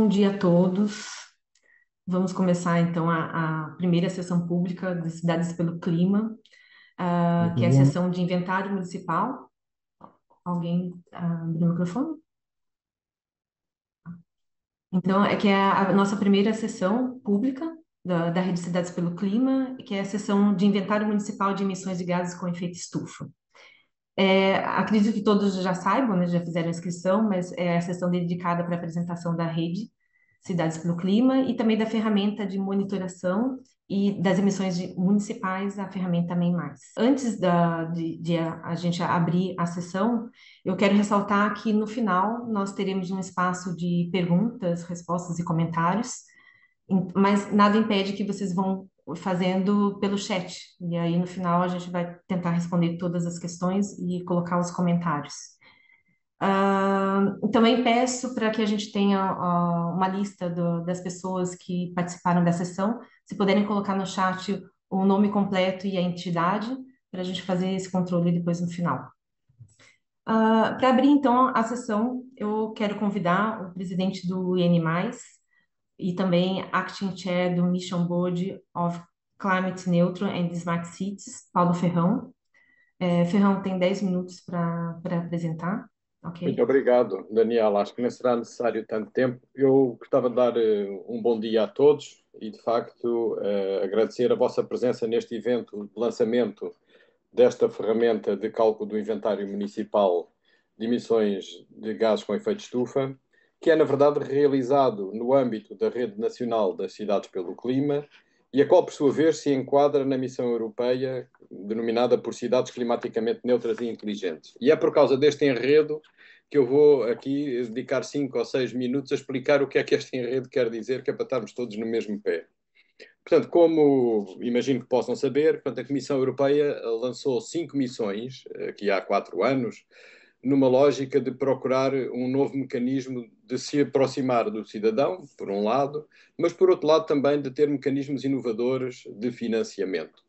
Bom dia a todos. Vamos começar então a primeira sessão pública das Cidades pelo Clima, que é a sessão de inventário municipal. Alguém abriu o microfone? Então, é que é a nossa primeira sessão pública da Rede Cidades pelo Clima, que é a sessão de inventário municipal de emissões de gases com efeito estufa. Acredito que todos já saibam, né, já fizeram a inscrição, mas é a sessão dedicada para a apresentação da rede Cidades pelo Clima e também da ferramenta de monitoração e das emissões municipais, a ferramenta MEI+. Antes de a gente abrir a sessão, eu quero ressaltar que no final nós teremos um espaço de perguntas, respostas e comentários, mas nada impede que vocês vão fazendo pelo chat. E aí, no final, a gente vai tentar responder todas as questões e colocar os comentários. Também peço para que a gente tenha uma lista das pessoas que participaram da sessão, se puderem colocar no chat o nome completo e a entidade, para a gente fazer esse controle depois no final. Para abrir, então, a sessão, eu quero convidar o presidente do IN+, e também Acting Chair do Mission Board of Climate Neutral and Smart Cities, Paulo Ferrão. Ferrão tem 10 minutos para apresentar, Muito ok? obrigado, Daniel. Acho que não será necessário tanto tempo. Eu gostava de dar um bom dia a todos e, de facto, agradecer a vossa presença neste evento de lançamento desta ferramenta de cálculo do inventário municipal de emissões de gases com efeito de estufa, que é, na verdade, realizado no âmbito da Rede Nacional das Cidades pelo Clima e a qual, por sua vez, se enquadra na missão europeia denominada por Cidades Climaticamente Neutras e Inteligentes. E é por causa deste enredo que eu vou aqui dedicar 5 ou 6 minutos a explicar o que é que este enredo quer dizer, que é para estarmos todos no mesmo pé. Portanto, como imagino que possam saber, portanto, a Comissão Europeia lançou 5 missões, aqui há 4 anos, numa lógica de procurar um novo mecanismo de se aproximar do cidadão, por um lado, mas por outro lado também de ter mecanismos inovadores de financiamento.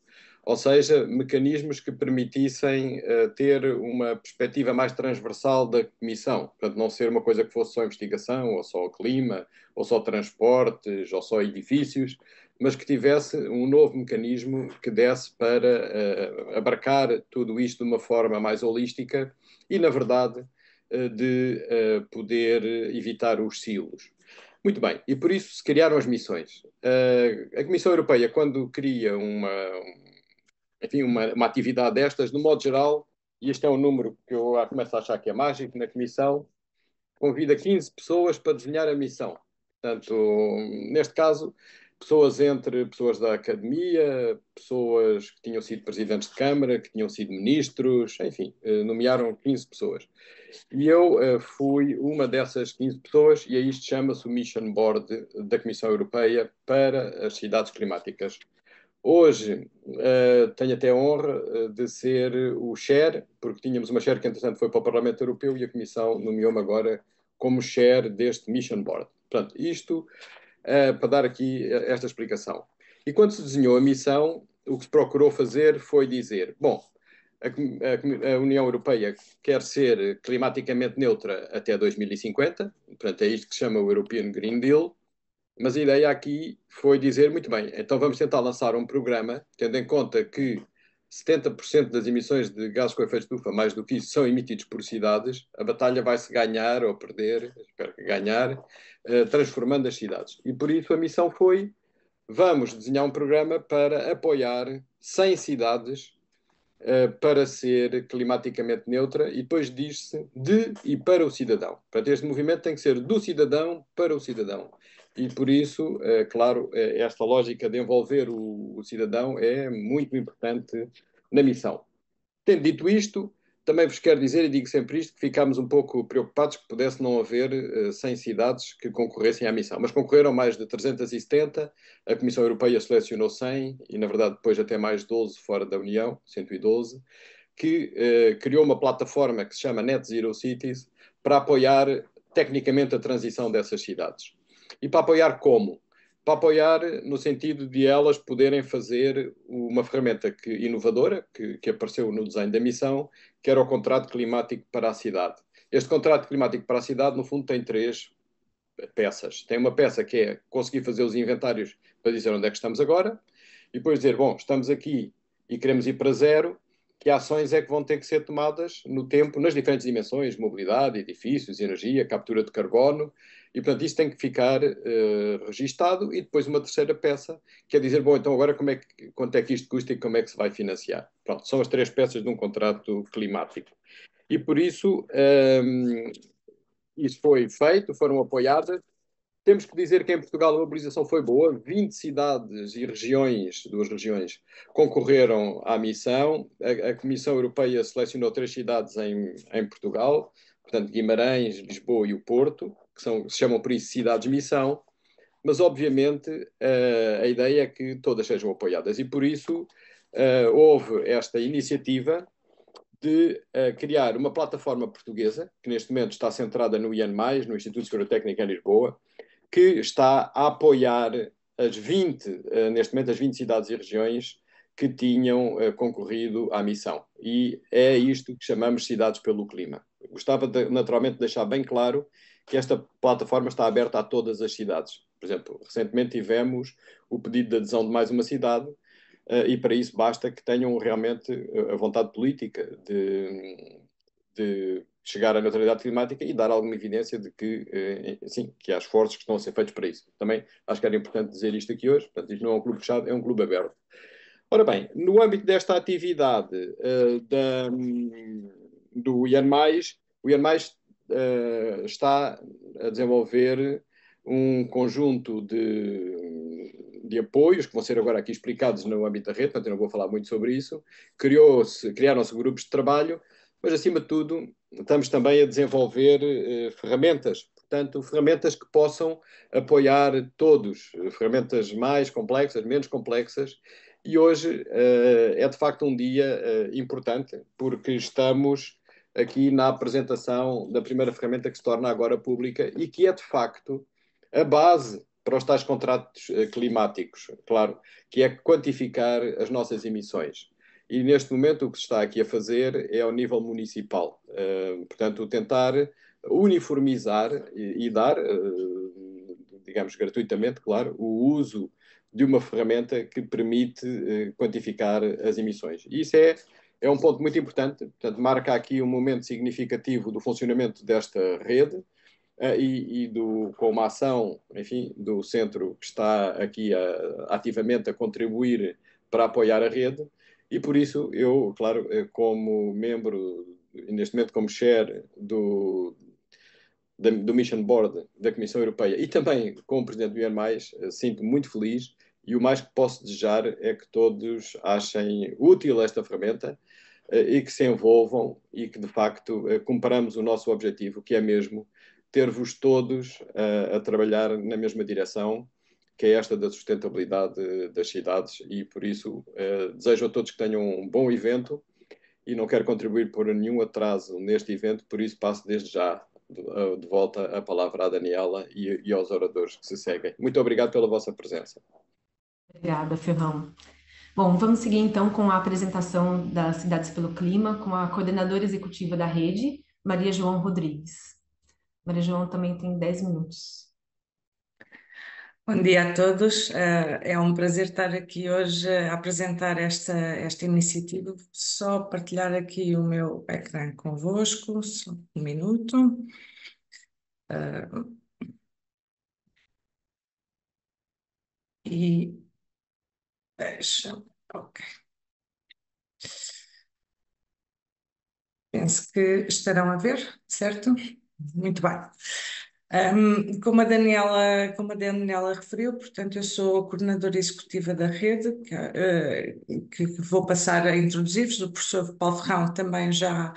Ou seja, mecanismos que permitissem ter uma perspectiva mais transversal da Comissão. Portanto, não ser uma coisa que fosse só investigação, ou só clima, ou só transportes, ou só edifícios, mas que tivesse um novo mecanismo que desse para abarcar tudo isto de uma forma mais holística e, na verdade, de poder evitar os silos. Muito bem, e por isso se criaram as missões. A Comissão Europeia, quando cria uma atividade destas, no modo geral, e este é um número que eu começo a achar que é mágico na Comissão, convida 15 pessoas para desenhar a missão. Portanto, neste caso, pessoas da academia, pessoas que tinham sido presidentes de Câmara, que tinham sido ministros, enfim, nomearam 15 pessoas. E eu fui uma dessas 15 pessoas, e isto chama-se o Mission Board da Comissão Europeia para as cidades climáticas. Hoje tenho até a honra de ser o chair, porque tínhamos uma chair que, entretanto, foi para o Parlamento Europeu e a Comissão nomeou-me agora como chair deste Mission Board. Portanto, isto para dar aqui esta explicação. E quando se desenhou a missão, o que se procurou fazer foi dizer, bom, a União Europeia quer ser climaticamente neutra até 2050, portanto é isto que se chama o European Green Deal, mas a ideia aqui foi dizer, muito bem, então vamos tentar lançar um programa, tendo em conta que 70% das emissões de gases com efeito de estufa, mais do que isso, são emitidos por cidades, a batalha vai-se ganhar ou perder, espero que ganhar, transformando as cidades. E por isso a missão foi, vamos desenhar um programa para apoiar 100 cidades para ser climaticamente neutra e depois diz-se de e para o cidadão. Portanto, este movimento tem que ser do cidadão para o cidadão. E por isso, claro, esta lógica de envolver o cidadão é muito importante na missão. Tendo dito isto, também vos quero dizer, e digo sempre isto, que ficámos um pouco preocupados que pudesse não haver 100 cidades que concorressem à missão. Mas concorreram mais de 370, a Comissão Europeia selecionou 100, e na verdade depois até mais 12 fora da União, 112, que criou uma plataforma que se chama Net Zero Cities para apoiar tecnicamente a transição dessas cidades. E para apoiar como? Para apoiar no sentido de elas poderem fazer uma ferramenta inovadora, que apareceu no desenho da missão, que era o contrato climático para a cidade. Este contrato climático para a cidade, no fundo, tem três peças. Tem uma peça que é conseguir fazer os inventários para dizer onde é que estamos agora, e depois dizer, bom, estamos aqui e queremos ir para zero, que ações é que vão ter que ser tomadas no tempo, nas diferentes dimensões, mobilidade, edifícios, energia, captura de carbono, e portanto isso tem que ficar registado, e depois uma terceira peça, que é dizer, bom, então agora quanto é que isto custa e como é que se vai financiar? Pronto, são as três peças de um contrato climático. E por isso, isso foi feito, foram apoiadas. Temos que dizer que em Portugal a mobilização foi boa, 20 cidades e regiões, duas regiões, concorreram à missão. A Comissão Europeia selecionou 3 cidades em Portugal, portanto Guimarães, Lisboa e o Porto, que se chamam por isso cidades-missão, mas obviamente a ideia é que todas sejam apoiadas e por isso houve esta iniciativa de criar uma plataforma portuguesa, que neste momento está centrada no IAN+, no Instituto de Segurança Técnica em Lisboa, que está a apoiar neste momento, as 20 cidades e regiões que tinham concorrido à missão. E é isto que chamamos Cidades pelo Clima. Gostava, naturalmente, de deixar bem claro que esta plataforma está aberta a todas as cidades. Por exemplo, recentemente tivemos o pedido de adesão de mais uma cidade, e para isso basta que tenham realmente a vontade política de chegar à neutralidade climática e dar alguma evidência de que, sim, que há esforços que estão a ser feitos para isso. Também acho que era importante dizer isto aqui hoje, portanto, isto não é um clube fechado, é um clube aberto. Ora bem, no âmbito desta atividade do IAN+, o IAN+, está a desenvolver um conjunto de apoios que vão ser agora aqui explicados no âmbito da rede, portanto eu não vou falar muito sobre isso. Criaram-se grupos de trabalho, mas acima de tudo estamos também a desenvolver ferramentas, portanto ferramentas que possam apoiar todos, ferramentas mais complexas, menos complexas, e hoje é de facto um dia importante, porque estamos aqui na apresentação da primeira ferramenta que se torna agora pública e que é de facto a base para os tais contratos climáticos, claro, que é quantificar as nossas emissões. E neste momento o que se está aqui a fazer é ao nível municipal. Portanto, tentar uniformizar e dar, digamos, gratuitamente, claro, o uso de uma ferramenta que permite quantificar as emissões. E isso é um ponto muito importante, portanto, marca aqui um momento significativo do funcionamento desta rede, com uma ação, enfim, do centro que está aqui ativamente a contribuir para apoiar a rede, e por isso eu, claro, como membro, neste momento como chair do Mission Board da Comissão Europeia e também como presidente do IAN+, sinto-me muito feliz e o mais que posso desejar é que todos achem útil esta ferramenta e que se envolvam e que de facto cumpramos o nosso objetivo, que é mesmo ter-vos todos a trabalhar na mesma direção, que é esta da sustentabilidade das cidades, e por isso desejo a todos que tenham um bom evento e não quero contribuir por nenhum atraso neste evento, por isso passo desde já de volta a palavra à Daniela e aos oradores que se seguem. Muito obrigado pela vossa presença. Obrigada, Ferrão. Bom, vamos seguir então com a apresentação das Cidades pelo Clima, com a coordenadora executiva da rede, Maria João Rodrigues. Maria João também tem 10 minutos. Bom dia a todos. É um prazer estar aqui hoje a apresentar esta iniciativa. Só partilhar aqui o meu ecrã convosco, só um minuto. E deixa, ok. Penso que estarão a ver, certo? Muito bem. Como a Daniela referiu, portanto, eu sou a coordenadora executiva da rede, que vou passar a introduzir-vos. O professor Paulo Ferrão também já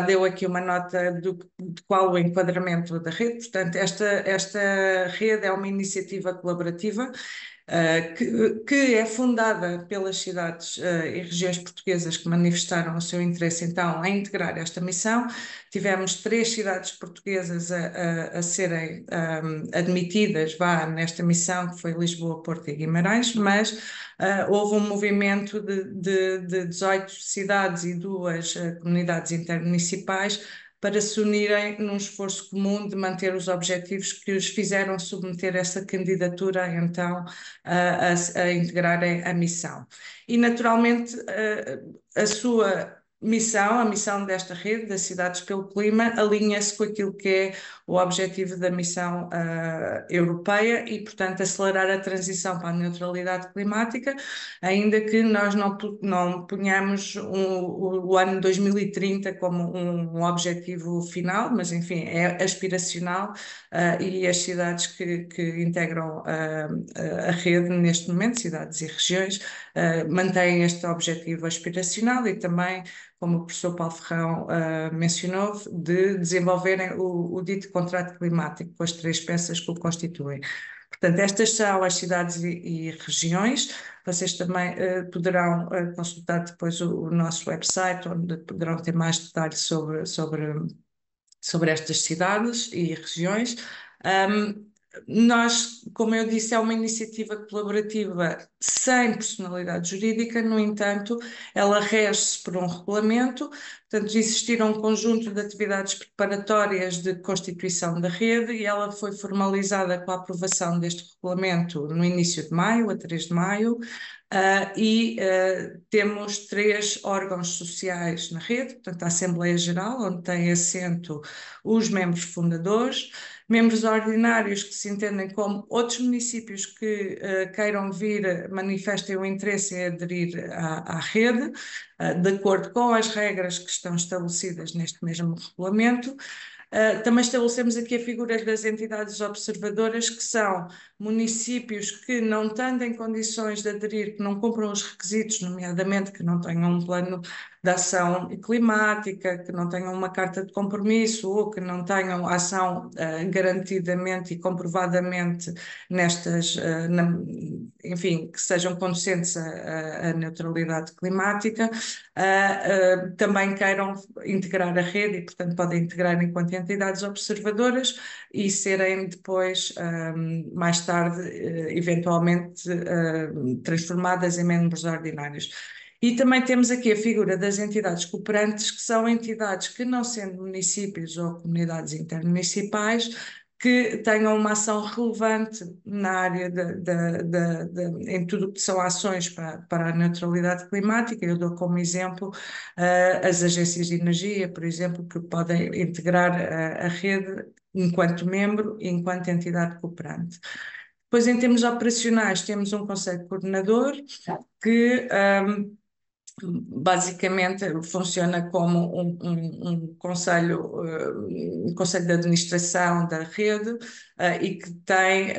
deu aqui uma nota de qual o enquadramento da rede. Portanto, esta rede é uma iniciativa colaborativa que é fundada pelas cidades e regiões portuguesas que manifestaram o seu interesse, então, em integrar esta missão. Tivemos 3 cidades portuguesas a serem admitidas nesta missão, que foi Lisboa, Porto e Guimarães, mas houve um movimento de 18 cidades e 2 comunidades intermunicipais para se unirem num esforço comum de manter os objetivos que os fizeram submeter essa candidatura, então, a integrarem a missão. E, naturalmente, a sua missão, a missão desta rede, das Cidades pelo Clima, alinha-se com aquilo que é o objetivo da missão europeia e, portanto, acelerar a transição para a neutralidade climática, ainda que nós não ponhamos o ano 2030 como um objetivo final, mas, enfim, é aspiracional, e as cidades que integram a rede neste momento, cidades e regiões, mantêm este objetivo aspiracional e também, como o professor Paulo Ferrão mencionou, de desenvolverem o dito contrato climático com as 3 peças que o constituem. Portanto, estas são as cidades e regiões. Vocês também poderão consultar depois o nosso website, onde poderão ter mais detalhes sobre estas cidades e regiões. Nós, como eu disse, é uma iniciativa colaborativa sem personalidade jurídica, no entanto, ela rege-se por um regulamento, portanto, existiram um conjunto de atividades preparatórias de constituição da rede e ela foi formalizada com a aprovação deste regulamento no início de maio, a 3 de maio, temos 3 órgãos sociais na rede, portanto, a Assembleia Geral, onde têm assento os membros fundadores, membros ordinários que se entendem como outros municípios que queiram vir, manifestem o interesse em aderir à rede, de acordo com as regras que estão estabelecidas neste mesmo regulamento. Também estabelecemos aqui a figura das entidades observadoras, que são municípios que, não estando em condições de aderir, que não cumpram os requisitos, nomeadamente que não tenham um plano de ação climática, que não tenham uma carta de compromisso ou que não tenham ação garantidamente e comprovadamente nestas, enfim, que sejam conducentes à neutralidade climática, também queiram integrar a rede e, portanto, podem integrar enquanto entidades observadoras e serem depois, mais tarde, eventualmente, transformadas em membros ordinários. E também temos aqui a figura das entidades cooperantes, que são entidades que, não sendo municípios ou comunidades intermunicipais, que tenham uma ação relevante na área em tudo o que são ações para a neutralidade climática. Eu dou como exemplo as agências de energia, por exemplo, que podem integrar a rede enquanto membro e enquanto entidade cooperante. Depois, em termos operacionais, temos um conselho coordenador que basicamente funciona como um conselho de administração da rede e que tem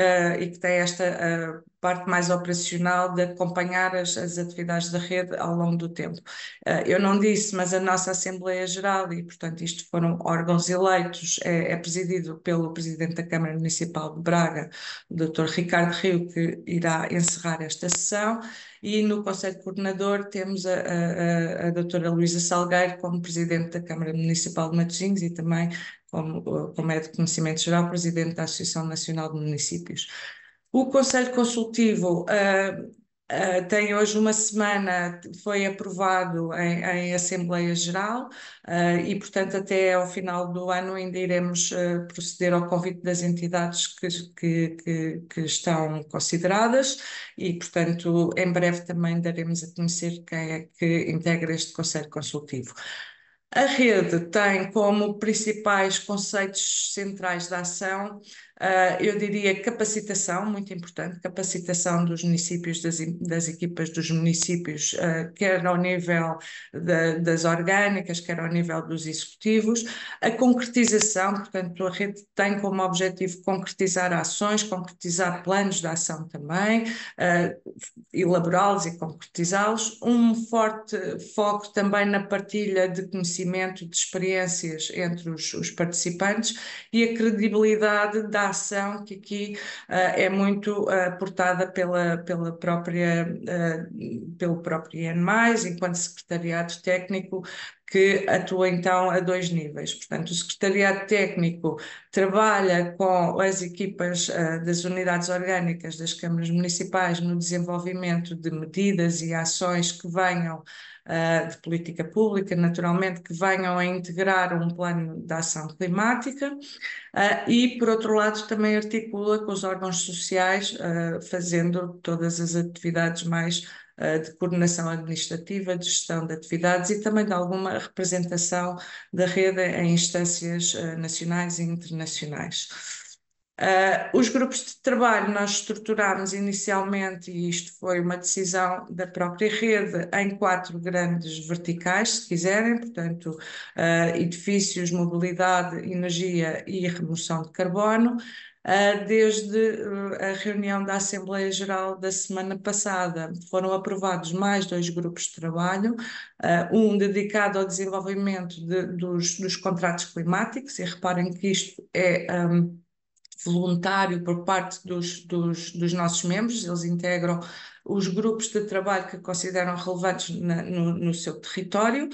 esta parte mais operacional de acompanhar as atividades da rede ao longo do tempo. Eu não disse, mas a nossa Assembleia Geral, e portanto isto foram órgãos eleitos, é presidido pelo Presidente da Câmara Municipal de Braga, o Dr. Ricardo Rio, que irá encerrar esta sessão. E no Conselho Coordenador temos a doutora Luísa Salgueiro como Presidente da Câmara Municipal de Matosinhos e também, como é de conhecimento geral, Presidente da Associação Nacional de Municípios. O Conselho Consultivo tem hoje uma semana, foi aprovado em Assembleia Geral e, portanto, até ao final do ano ainda iremos proceder ao convite das entidades que estão consideradas e, portanto, em breve também daremos a conhecer quem é que integra este Conselho Consultivo. A rede tem como principais conceitos centrais da ação, eu diria capacitação, muito importante, capacitação dos municípios, das equipas dos municípios, quer ao nível das orgânicas, quer ao nível dos executivos, a concretização, portanto, a rede tem como objetivo concretizar ações, concretizar planos de ação também, elaborá-los e concretizá-los, um forte foco também na partilha de conhecimento, de experiências entre os participantes e a credibilidade da ação, que aqui é muito aportada pelo próprio INMAIS, enquanto secretariado técnico, que atua então a 2 níveis. Portanto, o Secretariado Técnico trabalha com as equipas das unidades orgânicas das câmaras municipais no desenvolvimento de medidas e ações que venham de política pública, naturalmente, que venham a integrar um plano de ação climática. E, por outro lado, também articula com os órgãos sociais, fazendo todas as atividades mais de coordenação administrativa, de gestão de atividades e também de alguma representação da rede em instâncias nacionais e internacionais. Os grupos de trabalho nós estruturámos inicialmente, e isto foi uma decisão da própria rede, em 4 grandes verticais, se quiserem, portanto, edifícios, mobilidade, energia e remoção de carbono. Desde a reunião da Assembleia Geral da semana passada, foram aprovados mais 2 grupos de trabalho, um dedicado ao desenvolvimento dos contratos climáticos, e reparem que isto é voluntário por parte dos nossos membros, eles integram os grupos de trabalho que consideram relevantes no seu território,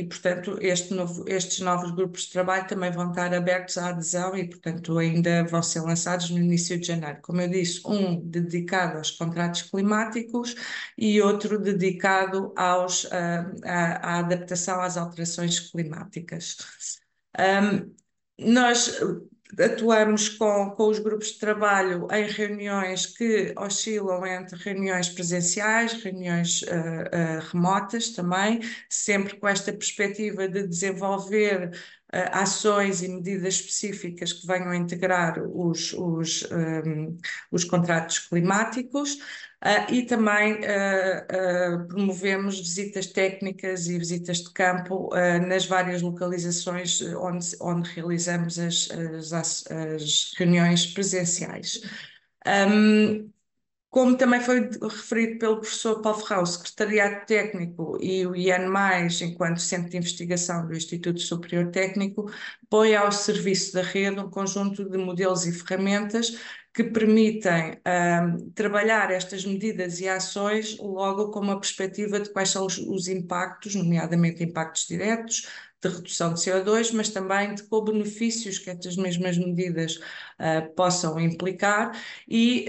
portanto, estes novos grupos de trabalho também vão estar abertos à adesão e, portanto, ainda vão ser lançados no início de janeiro. Como eu disse, um dedicado aos contratos climáticos e outro dedicado à adaptação às alterações climáticas. Nós atuamos com os grupos de trabalho em reuniões que oscilam entre reuniões presenciais, reuniões remotas também, sempre com esta perspectiva de desenvolver ações e medidas específicas que venham a integrar os contratos climáticos. E também promovemos visitas técnicas e visitas de campo nas várias localizações onde realizamos as reuniões presenciais. Como também foi referido pelo professor Paulo Ferrão, o Secretariado Técnico e o IAN+, enquanto Centro de Investigação do Instituto Superior Técnico, põe ao serviço da rede um conjunto de modelos e ferramentas que permitem trabalhar estas medidas e ações logo com uma perspectiva de quais são os impactos, nomeadamente impactos diretos, de redução de CO2, mas também de co-benefícios que estas mesmas medidas possam implicar, e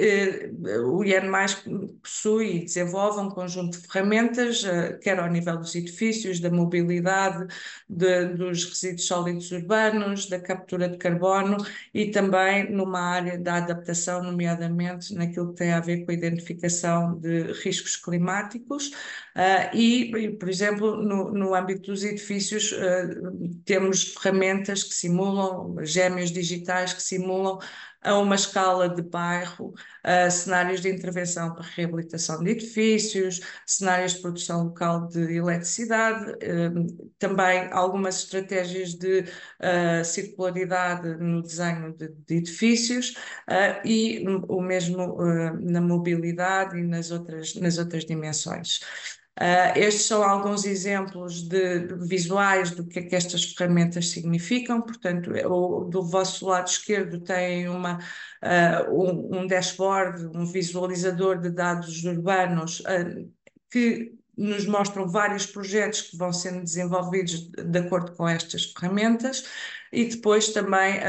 o IAN+ possui e desenvolve um conjunto de ferramentas, quer ao nível dos edifícios, da mobilidade, dos resíduos sólidos urbanos, da captura de carbono e também numa área da adaptação, nomeadamente naquilo que tem a ver com a identificação de riscos climáticos. Por exemplo, no âmbito dos edifícios, temos ferramentas que simulam, gêmeos digitais que simulam a uma escala de bairro, cenários de intervenção para reabilitação de edifícios, cenários de produção local de eletricidade, também algumas estratégias de circularidade no desenho de edifícios, e o mesmo na mobilidade e nas outras dimensões. Estes são alguns exemplos visuais do que é que estas ferramentas significam. Portanto, do vosso lado esquerdo tem um dashboard, um visualizador de dados urbanos que nos mostram vários projetos que vão sendo desenvolvidos de acordo com estas ferramentas, e depois também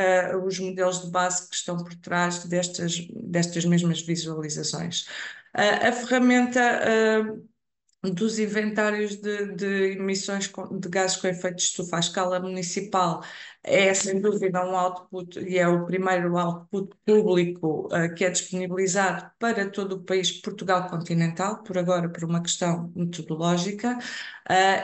os modelos de base que estão por trás destas mesmas visualizações. A ferramenta dos inventários de emissões de gases com efeito de estufa à escala municipal é sem dúvida um output, e é o primeiro output público que é disponibilizado para todo o país, Portugal continental, por agora por uma questão metodológica,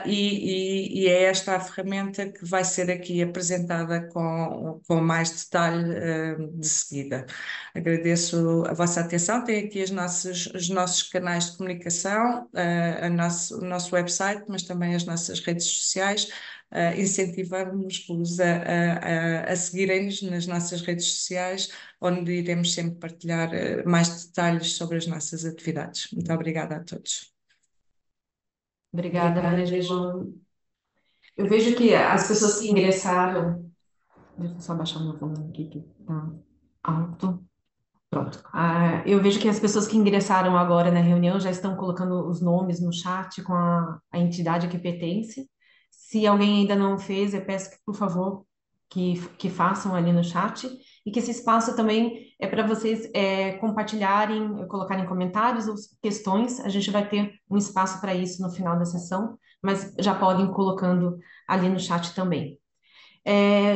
e é esta a ferramenta que vai ser aqui apresentada com mais detalhe de seguida. Agradeço a vossa atenção. Tem aqui os nossos canais de comunicação, o nosso website, mas também as nossas redes sociais. Incentivamos-vos a seguirem-nos nas nossas redes sociais, onde iremos sempre partilhar mais detalhes sobre as nossas atividades. Muito obrigada a todos. Obrigada, Maria. Eu vejo que as pessoas que ingressaram. Deixa eu só baixar o meu volume aqui, que está alto. Pronto. Eu vejo que as pessoas que ingressaram agora na reunião já estão colocando os nomes no chat com a entidade a que pertence. Se alguém ainda não fez, eu peço que, por favor, que façam ali no chat e que esse espaço também é para vocês compartilharem, colocarem comentários ou questões. A gente vai ter um espaço para isso no final da sessão, mas já podem ir colocando ali no chat também.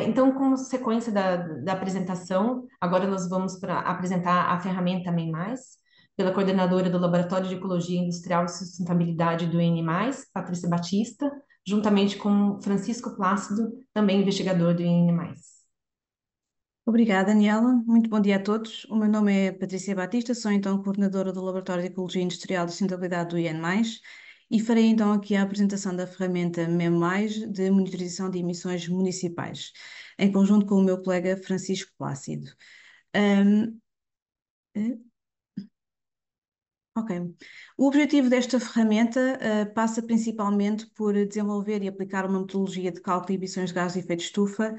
Então, como sequência da apresentação, agora nós vamos para apresentar a ferramenta MEI+, pela coordenadora do Laboratório de Ecologia Industrial e Sustentabilidade do IN+, Patrícia Batista, juntamente com Francisco Plácido, também investigador do IN+. Obrigada, Daniela. Muito bom dia a todos. O meu nome é Patrícia Batista, sou então coordenadora do Laboratório de Ecologia Industrial e Sustentabilidade do IN+, e farei então aqui a apresentação da ferramenta MEM+, de monitorização de emissões municipais, em conjunto com o meu colega Francisco Plácido. Um, Ok. O objetivo desta ferramenta passa principalmente por desenvolver e aplicar uma metodologia de cálculo de emissões de gases de efeito de estufa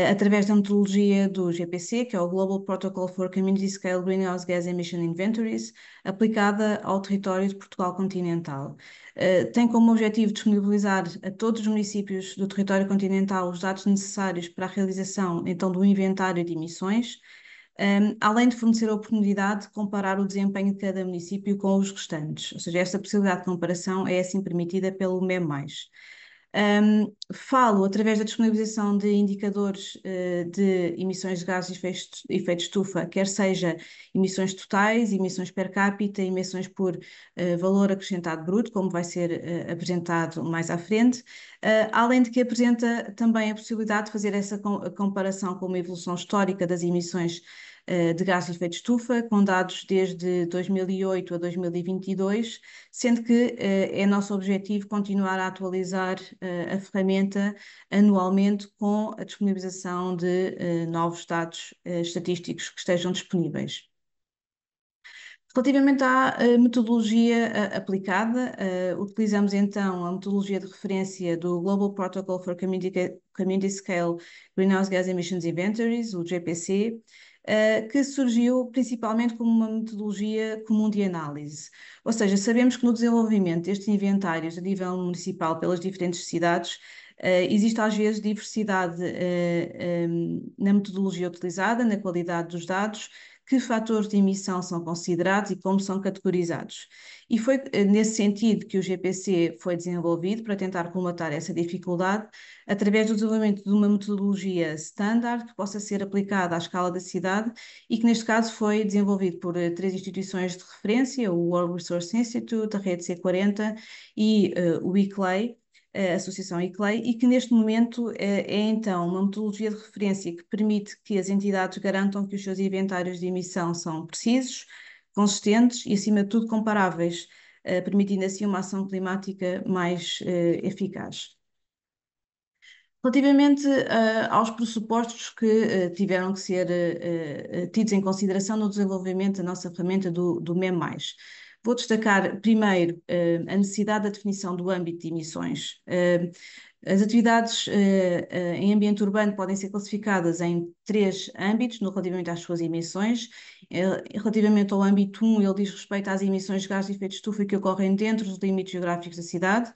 através da metodologia do GPC, que é o Global Protocol for Community Scale Greenhouse Gas Emission Inventories, aplicada ao território de Portugal continental. Tem como objetivo disponibilizar a todos os municípios do território continental os dados necessários para a realização então do inventário de emissões, além de fornecer a oportunidade de comparar o desempenho de cada município com os restantes. Ou seja, esta possibilidade de comparação é assim permitida pelo MEM+. Falo através da disponibilização de indicadores de emissões de gases de efeito de estufa, quer seja emissões totais, emissões per capita, emissões por valor acrescentado bruto, como vai ser apresentado mais à frente, além de que apresenta também a possibilidade de fazer essa comparação com uma evolução histórica das emissões de gases de efeito de estufa, com dados desde 2008 a 2022, sendo que é nosso objetivo continuar a atualizar a ferramenta anualmente com a disponibilização de novos dados estatísticos que estejam disponíveis. Relativamente à metodologia aplicada, utilizamos então a metodologia de referência do Global Protocol for Community Scale Greenhouse Gas Emissions Inventories, o GPC, que surgiu principalmente como uma metodologia comum de análise. Ou seja, sabemos que no desenvolvimento destes inventários a nível municipal pelas diferentes cidades, existe às vezes diversidade na metodologia utilizada, na qualidade dos dados, que fatores de emissão são considerados e como são categorizados. E foi nesse sentido que o GPC foi desenvolvido para tentar colmatar essa dificuldade, através do desenvolvimento de uma metodologia standard que possa ser aplicada à escala da cidade e que neste caso foi desenvolvido por três instituições de referência, o World Resource Institute, a Rede C40 e o ICLEI, a Associação ICLEI, e que neste momento é então uma metodologia de referência que permite que as entidades garantam que os seus inventários de emissão são precisos, consistentes e, acima de tudo, comparáveis, permitindo assim uma ação climática mais eficaz. Relativamente aos pressupostos que tiveram que ser tidos em consideração no desenvolvimento da nossa ferramenta do MEM+. Vou destacar primeiro a necessidade da definição do âmbito de emissões. As atividades em ambiente urbano podem ser classificadas em três âmbitos relativamente às suas emissões. Relativamente ao âmbito 1, ele diz respeito às emissões de gases de efeito de estufa que ocorrem dentro dos limites geográficos da cidade.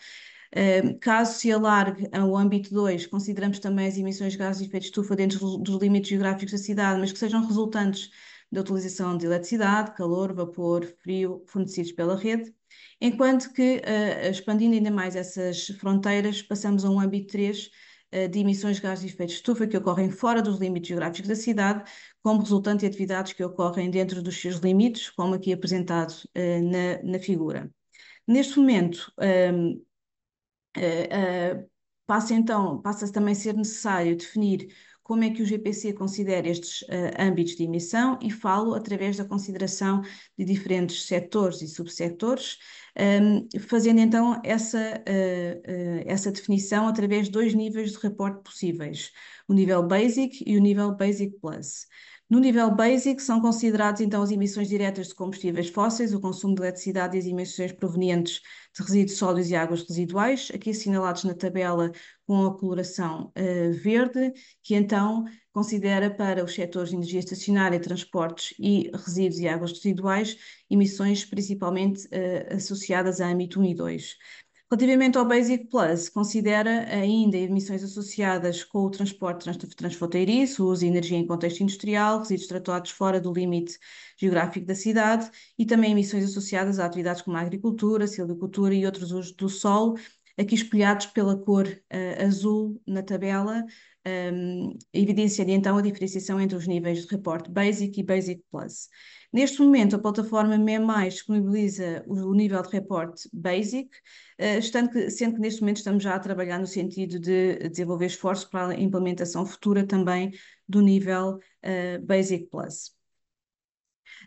Caso se alargue ao âmbito 2, consideramos também as emissões de gases de efeito de estufa dentro dos limites geográficos da cidade, mas que sejam resultantes da utilização de eletricidade, calor, vapor, frio fornecidos pela rede, enquanto que, expandindo ainda mais essas fronteiras, passamos a um âmbito 3 de emissões de gases de efeito de estufa que ocorrem fora dos limites geográficos da cidade, como resultante de atividades que ocorrem dentro dos seus limites, como aqui apresentado na figura. Neste momento, passa também a ser necessário definir como é que o GPC considera estes âmbitos de emissão e falo através da consideração de diferentes setores e subsetores, fazendo então essa definição através de dois níveis de reporte possíveis, o nível Basic e o nível Basic Plus. No nível basic, são considerados então as emissões diretas de combustíveis fósseis, o consumo de eletricidade e as emissões provenientes de resíduos sólidos e águas residuais, aqui assinalados na tabela com a coloração verde, que então considera para os setores de energia estacionária, transportes e resíduos e águas residuais, emissões principalmente associadas a âmbito 1 e 2. Relativamente ao Basic Plus, considera ainda emissões associadas com o transporte transfronteiriço, uso de energia em contexto industrial, resíduos tratados fora do limite geográfico da cidade e também emissões associadas a atividades como a agricultura, silvicultura e outros usos do solo, aqui espelhados pela cor azul na tabela, evidenciando então a diferenciação entre os níveis de reporte Basic e Basic Plus. Neste momento, a plataforma MEM+, disponibiliza o nível de reporte Basic, sendo que neste momento estamos já a trabalhar no sentido de desenvolver esforços para a implementação futura também do nível Basic Plus.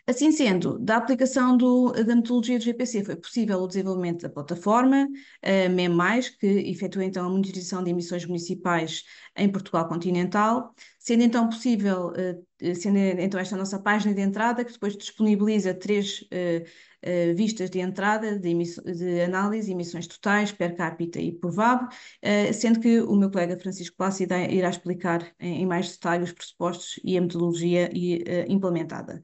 Assim sendo, da aplicação da metodologia do GPC foi possível o desenvolvimento da plataforma MEM+, que efetua então a monitorização de emissões municipais em Portugal continental, sendo então possível, sendo então esta nossa página de entrada, que depois disponibiliza 3 vistas de entrada de análise de emissões totais, per capita e por VAB, sendo que o meu colega Francisco Plácido irá explicar em mais detalhe os pressupostos e a metodologia implementada.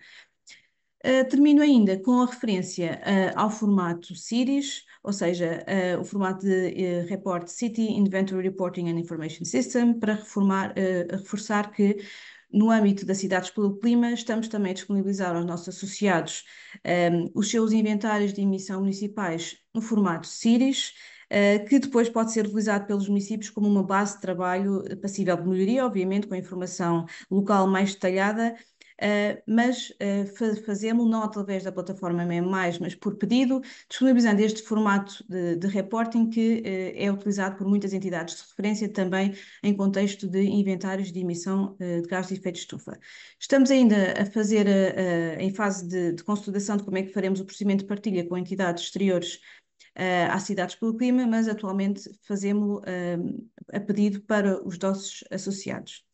Termino ainda com a referência ao formato CIRIS, ou seja, o formato de Report City Inventory Reporting and Information System, para reforçar que no âmbito das cidades pelo clima, estamos também a disponibilizar aos nossos associados os seus inventários de emissão municipais no formato CIRIS, que depois pode ser utilizado pelos municípios como uma base de trabalho passível de melhoria, obviamente com informação local mais detalhada, mas fazemos não através da plataforma MEM+, mas por pedido, disponibilizando este formato de reporting que é utilizado por muitas entidades de referência também em contexto de inventários de emissão de gases de efeito de estufa. Estamos ainda a fazer, em fase de consolidação de como é que faremos o procedimento de partilha com entidades exteriores às cidades pelo clima, mas atualmente fazemos a pedido para os nossos associados.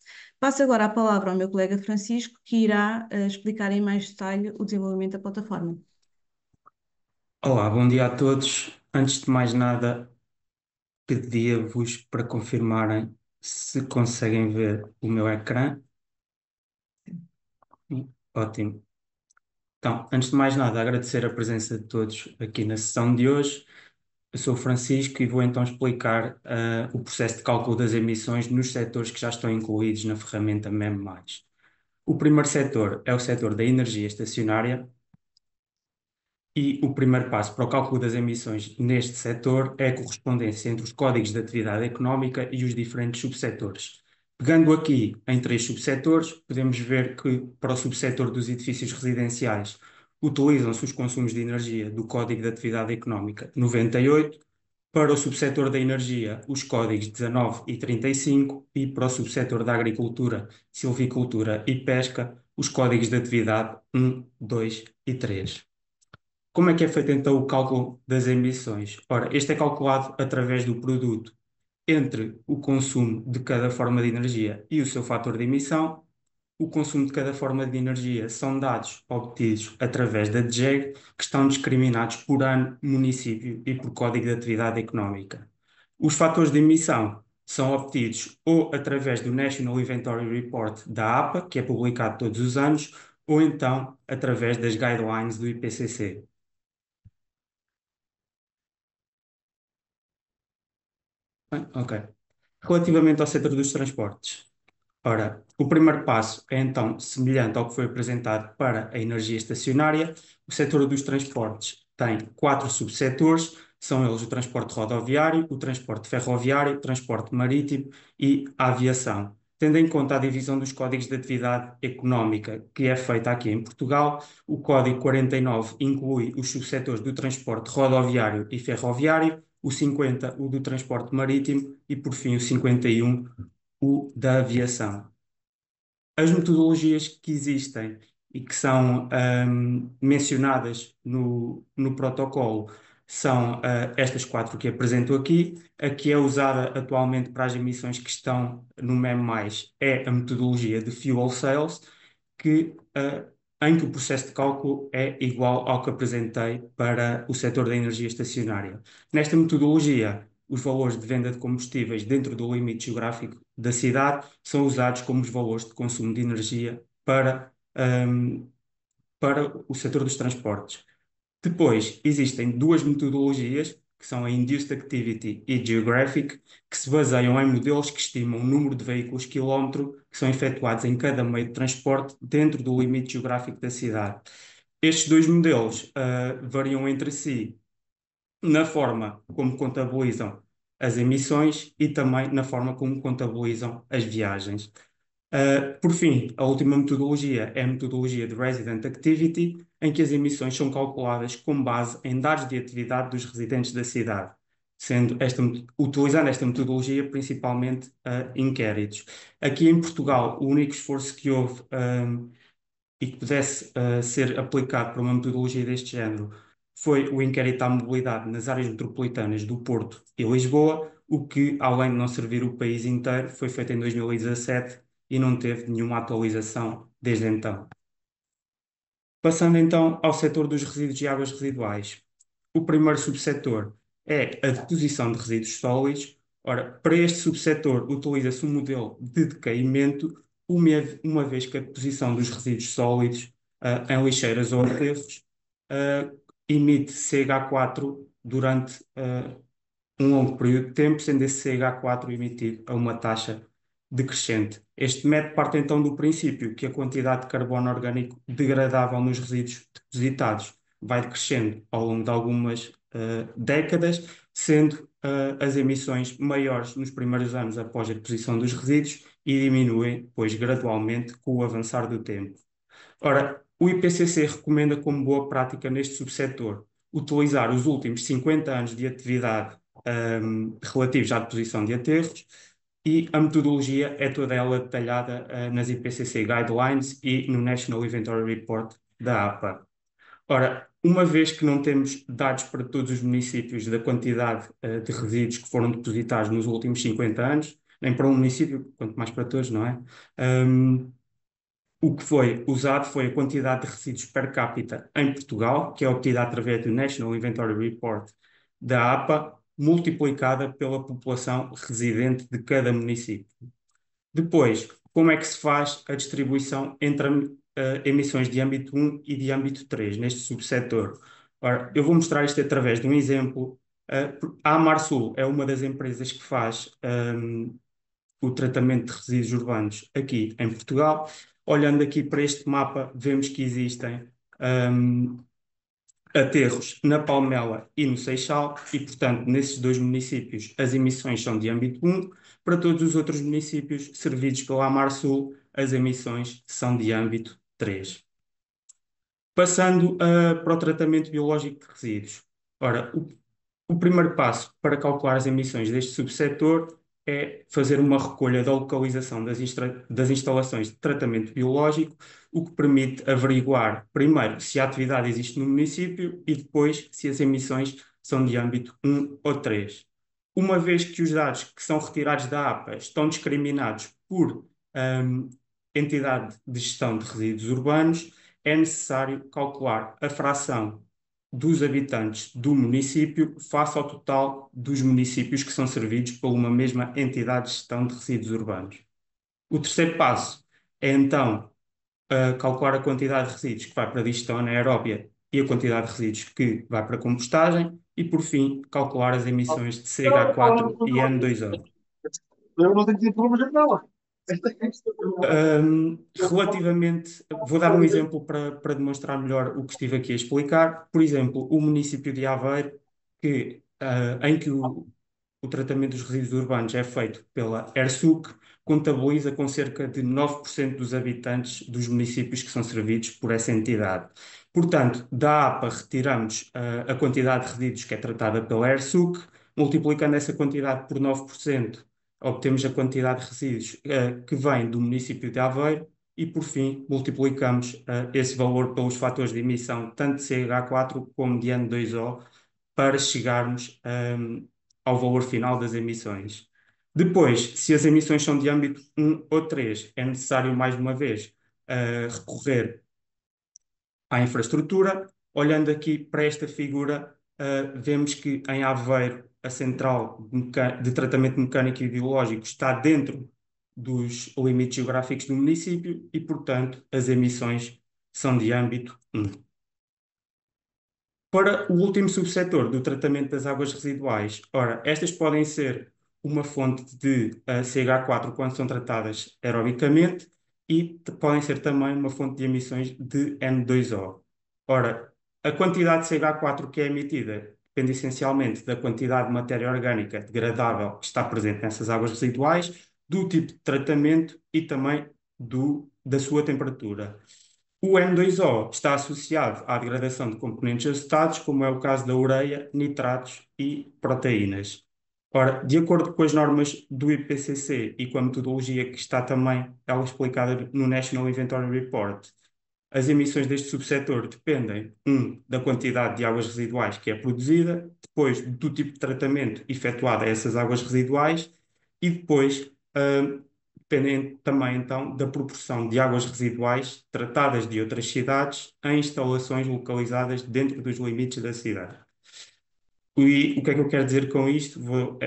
Passo agora a palavra ao meu colega Francisco, que irá explicar em mais detalhe o desenvolvimento da plataforma. Olá, bom dia a todos. Antes de mais nada, pedia-vos para confirmarem se conseguem ver o meu ecrã. Ótimo. Então, antes de mais nada, agradecer a presença de todos aqui na sessão de hoje. Eu sou o Francisco e vou então explicar o processo de cálculo das emissões nos setores que já estão incluídos na ferramenta MEM+. O primeiro setor é o setor da energia estacionária e o primeiro passo para o cálculo das emissões neste setor é a correspondência entre os códigos de atividade económica e os diferentes subsetores. Pegando aqui em 3 subsetores, podemos ver que para o subsetor dos edifícios residenciais utilizam-se os consumos de energia do Código de Atividade Económica 98, para o subsetor da energia, os códigos 19 e 35, e para o subsetor da agricultura, silvicultura e pesca, os códigos de atividade 1, 2 e 3. Como é que é feito então o cálculo das emissões? Ora, este é calculado através do produto entre o consumo de cada forma de energia e o seu fator de emissão. O consumo de cada forma de energia são dados obtidos através da DGEG, que estão discriminados por ano, município e por código de atividade económica. Os fatores de emissão são obtidos ou através do National Inventory Report da APA, que é publicado todos os anos, ou então através das guidelines do IPCC. Bem, ok. Relativamente ao setor dos transportes. Ora, o primeiro passo é então semelhante ao que foi apresentado para a energia estacionária. O setor dos transportes tem 4 subsetores, são eles o transporte rodoviário, o transporte ferroviário, o transporte marítimo e a aviação. Tendo em conta a divisão dos códigos de atividade económica que é feita aqui em Portugal, o Código 49 inclui os subsetores do transporte rodoviário e ferroviário, o 50 o do transporte marítimo e, por fim, o 51 o da aviação. As metodologias que existem e que são mencionadas no protocolo são estas 4 que apresento aqui. A que é usada atualmente para as emissões que estão no MEM+, é a metodologia de Fuel Cells, em que o processo de cálculo é igual ao que apresentei para o setor da energia estacionária. Nesta metodologia, os valores de venda de combustíveis dentro do limite geográfico da cidade são usados como os valores de consumo de energia para o setor dos transportes. Depois, existem duas metodologias, que são a Induced Activity e Geographic, que se baseiam em modelos que estimam o número de veículos quilómetro que são efetuados em cada meio de transporte dentro do limite geográfico da cidade. Estes dois modelos variam entre si na forma como contabilizam as emissões e também na forma como contabilizam as viagens. Por fim, a última metodologia é a metodologia de Resident Activity, em que as emissões são calculadas com base em dados de atividade dos residentes da cidade, utilizando esta metodologia principalmente inquéritos. Aqui em Portugal, o único esforço que houve e que pudesse ser aplicado para uma metodologia deste género foi o inquérito à mobilidade nas áreas metropolitanas do Porto e Lisboa, o que, além de não servir o país inteiro, foi feito em 2017 e não teve nenhuma atualização desde então. Passando então ao setor dos resíduos e águas residuais. O primeiro subsetor é a deposição de resíduos sólidos. Ora, para este subsetor utiliza-se um modelo de decaimento, uma vez que a deposição dos resíduos sólidos em lixeiras ou aterros emite CH4 durante um longo período de tempo, sendo esse CH4 emitido a uma taxa decrescente. Este método parte então do princípio que a quantidade de carbono orgânico degradável nos resíduos depositados vai decrescendo ao longo de algumas décadas, sendo as emissões maiores nos primeiros anos após a deposição dos resíduos e diminuem, pois, gradualmente com o avançar do tempo. Ora, o IPCC recomenda como boa prática neste subsetor utilizar os últimos 50 anos de atividade relativos à deposição de aterros, e a metodologia é toda ela detalhada nas IPCC Guidelines e no National Inventory Report da APA. Ora, uma vez que não temos dados para todos os municípios da quantidade de resíduos que foram depositados nos últimos 50 anos, nem para um município, quanto mais para todos, não é? O que foi usado foi a quantidade de resíduos per capita em Portugal, que é obtida através do National Inventory Report da APA, multiplicada pela população residente de cada município. Depois, como é que se faz a distribuição entre emissões de âmbito 1 e de âmbito 3 neste subsetor? Ora, eu vou mostrar isto através de um exemplo. A Amarsul é uma das empresas que faz o tratamento de resíduos urbanos aqui em Portugal. Olhando aqui para este mapa, vemos que existem aterros na Palmela e no Seixal e, portanto, nesses dois municípios as emissões são de âmbito 1. Para todos os outros municípios servidos pela Amarsul, as emissões são de âmbito 3. Passando para o tratamento biológico de resíduos. Ora, o primeiro passo para calcular as emissões deste subsetor é fazer uma recolha da localização das instalações de tratamento biológico, o que permite averiguar, primeiro, se a atividade existe no município e depois se as emissões são de âmbito 1 ou 3. Uma vez que os dados que são retirados da APA estão discriminados por entidade de gestão de resíduos urbanos, é necessário calcular a fração dos habitantes do município face ao total dos municípios que são servidos por uma mesma entidade de gestão de resíduos urbanos. O terceiro passo é, então, calcular a quantidade de resíduos que vai para a digestão anaeróbia e a quantidade de resíduos que vai para a compostagem e, por fim, calcular as emissões de CH4 e N2O. Eu não tenho tido problemas nela. Relativamente, vou dar um exemplo para demonstrar melhor o que estive aqui a explicar. Por exemplo, o município de Aveiro, em que o tratamento dos resíduos urbanos é feito pela ERSUC, contabiliza com cerca de 9% dos habitantes dos municípios que são servidos por essa entidade. Portanto, da APA retiramos a quantidade de resíduos que é tratada pela ERSUC, multiplicando essa quantidade por 9%, obtemos a quantidade de resíduos que vem do município de Aveiro e, por fim, multiplicamos esse valor pelos fatores de emissão, tanto de CH4 como de N2O, para chegarmos ao valor final das emissões. Depois, se as emissões são de âmbito 1 ou 3, é necessário, mais uma vez, recorrer à infraestrutura. Olhando aqui para esta figura, vemos que em Aveiro a central de tratamento mecânico e biológico está dentro dos limites geográficos do município e, portanto, as emissões são de âmbito 1. Para o último subsetor do tratamento das águas residuais, ora, estas podem ser uma fonte de CH4 quando são tratadas aerobicamente e podem ser também uma fonte de emissões de N2O. Ora, a quantidade de CH4 que é emitida depende essencialmente da quantidade de matéria orgânica degradável que está presente nessas águas residuais, do tipo de tratamento e também da sua temperatura. O N2O está associado à degradação de componentes acetados, como é o caso da ureia, nitratos e proteínas. Ora, de acordo com as normas do IPCC e com a metodologia que está também ela explicada no National Inventory Report, as emissões deste subsetor dependem, da quantidade de águas residuais que é produzida, depois do tipo de tratamento efetuado a essas águas residuais e depois dependem também, então, da proporção de águas residuais tratadas de outras cidades em instalações localizadas dentro dos limites da cidade. E o que é que eu quero dizer com isto?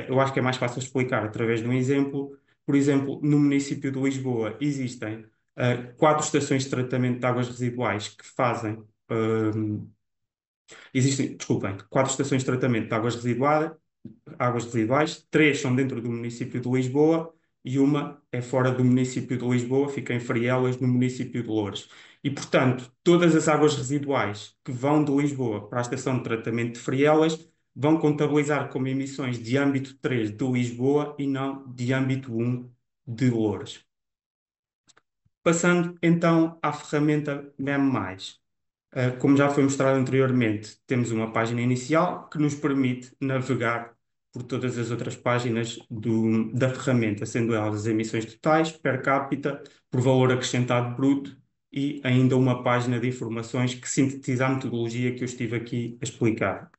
Eu acho que é mais fácil explicar através de um exemplo. Por exemplo, no município de Lisboa existem 4 estações de tratamento de águas residuais que fazem... Existem, desculpem, 4 estações de tratamento de águas residuais, 3 são dentro do município de Lisboa e uma é fora do município de Lisboa, fica em Frielas, no município de Loures. E, portanto, todas as águas residuais que vão de Lisboa para a estação de tratamento de Frielas vão contabilizar como emissões de âmbito 3 de Lisboa e não de âmbito 1 de Loures. Passando então à ferramenta MEM+. Como já foi mostrado anteriormente, temos uma página inicial que nos permite navegar por todas as outras páginas da ferramenta, sendo elas as emissões totais, per capita, por valor acrescentado bruto e ainda uma página de informações que sintetiza a metodologia que eu estive aqui a explicar.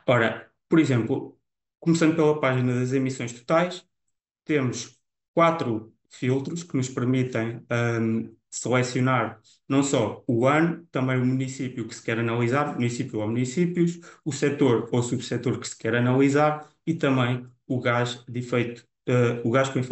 Ora, por exemplo, começando pela página das emissões totais, temos 4 filtros que nos permitem selecionar não só o ano, também o município que se quer analisar, município ou municípios, o setor ou subsetor que se quer analisar e também o gás com efeito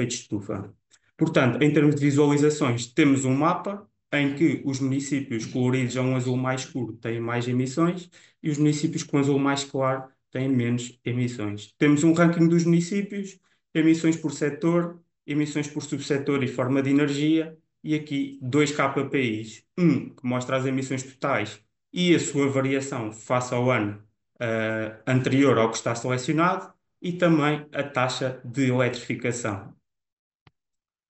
de estufa. Portanto, em termos de visualizações, temos um mapa em que os municípios coloridos a um azul mais escuro têm mais emissões e os municípios com azul mais claro têm menos emissões. Temos um ranking dos municípios, emissões por setor, emissões por subsetor e forma de energia, e aqui 2 KPIs. Que mostra as emissões totais e a sua variação face ao ano anterior ao que está selecionado, e também a taxa de eletrificação.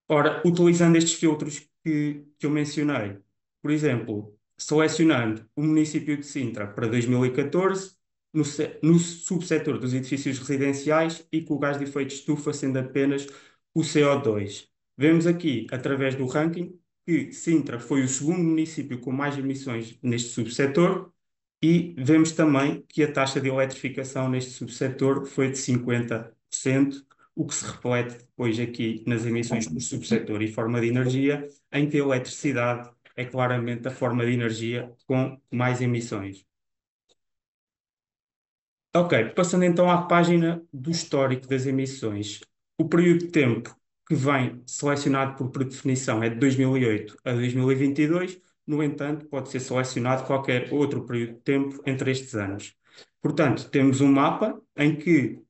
Ora, utilizando estes filtros que eu mencionei, por exemplo, selecionando o município de Sintra para 2014, no subsetor dos edifícios residenciais e com o gás de efeito de estufa sendo apenas o CO2. Vemos aqui, através do ranking, que Sintra foi o segundo município com mais emissões neste subsetor e vemos também que a taxa de eletrificação neste subsetor foi de 50%, o que se reflete depois aqui nas emissões por subsetor e forma de energia, em que a eletricidade é claramente a forma de energia com mais emissões. Ok, passando então à página do histórico das emissões. O período de tempo que vem selecionado por predefinição é de 2008 a 2022, no entanto, pode ser selecionado qualquer outro período de tempo entre estes anos. Portanto, temos um mapa em que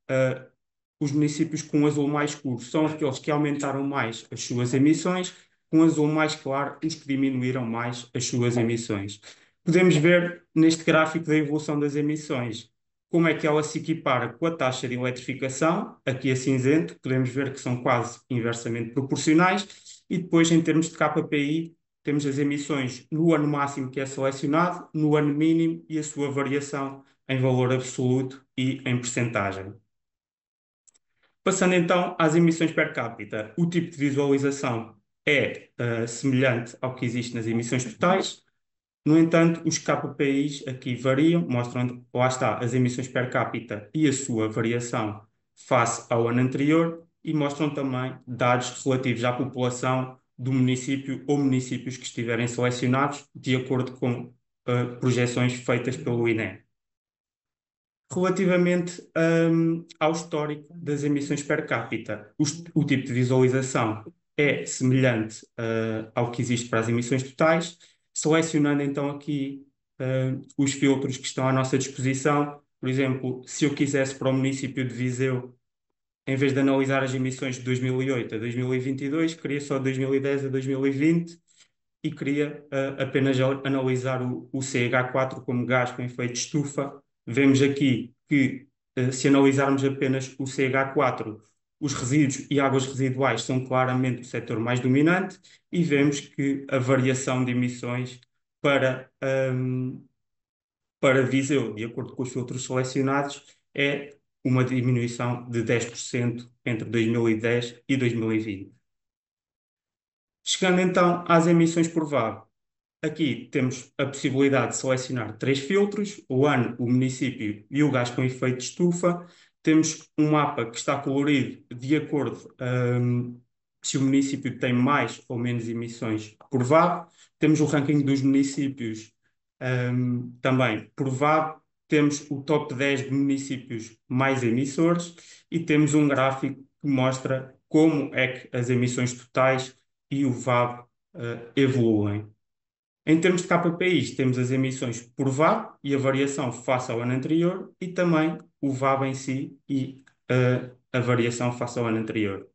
os municípios com azul mais escuro são aqueles que aumentaram mais as suas emissões, com azul mais claro os que diminuíram mais as suas emissões. Podemos ver neste gráfico da evolução das emissões como é que ela se equipara com a taxa de eletrificação, aqui a cinzento, podemos ver que são quase inversamente proporcionais, e depois em termos de KPI temos as emissões no ano máximo que é selecionado, no ano mínimo e a sua variação em valor absoluto e em percentagem. Passando então às emissões per capita, o tipo de visualização é semelhante ao que existe nas emissões totais. No entanto, os KPIs aqui variam, mostram, lá está, as emissões per capita e a sua variação face ao ano anterior, e mostram também dados relativos à população do município ou municípios que estiverem selecionados de acordo com projeções feitas pelo INE. Relativamente ao histórico das emissões per capita, o tipo de visualização é semelhante ao que existe para as emissões totais, selecionando então aqui os filtros que estão à nossa disposição. Por exemplo, se eu quisesse para o município de Viseu, em vez de analisar as emissões de 2008 a 2022, queria só 2010 a 2020 e queria apenas analisar o CH4 como gás com efeito de estufa. Vemos aqui que, se analisarmos apenas o CH4, os resíduos e águas residuais são claramente o setor mais dominante e vemos que a variação de emissões para Viseu, de acordo com os filtros selecionados, é uma diminuição de 10% entre 2010 e 2020. Chegando então às emissões por VAB, aqui temos a possibilidade de selecionar 3 filtros: o ano, o município e o gás com efeito de estufa. Temos um mapa que está colorido de acordo se o município tem mais ou menos emissões por VAB. Temos o ranking dos municípios também por VAB. Temos o top 10 de municípios mais emissores e temos um gráfico que mostra como é que as emissões totais e o VAB evoluem. Em termos de KPIs, temos as emissões por VAB e a variação face ao ano anterior e também o VAB em si e a variação face ao ano anterior.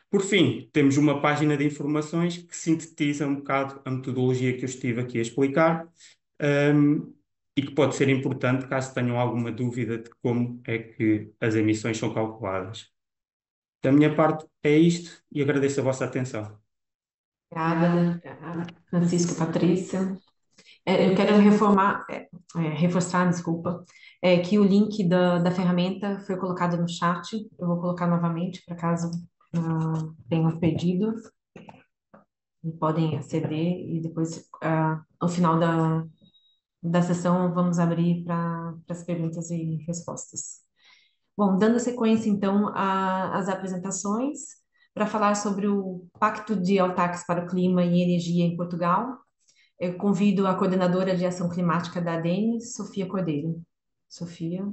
Por fim, temos uma página de informações que sintetiza um bocado a metodologia que eu estive aqui a explicar e que pode ser importante caso tenham alguma dúvida de como é que as emissões são calculadas. Da minha parte é isto e agradeço a vossa atenção. Obrigada, Francisco, Patrícia. Eu quero reforçar, desculpa, que o link da ferramenta foi colocado no chat. Eu vou colocar novamente, para caso tenham perdido. E podem aceder e depois, ao final da sessão, vamos abrir para as perguntas e respostas. Bom, dando sequência, então, às apresentações, para falar sobre o Pacto de Autarcas para o Clima e Energia em Portugal, eu convido a coordenadora de ação climática da ADENE, Sofia Cordeiro. Sofia.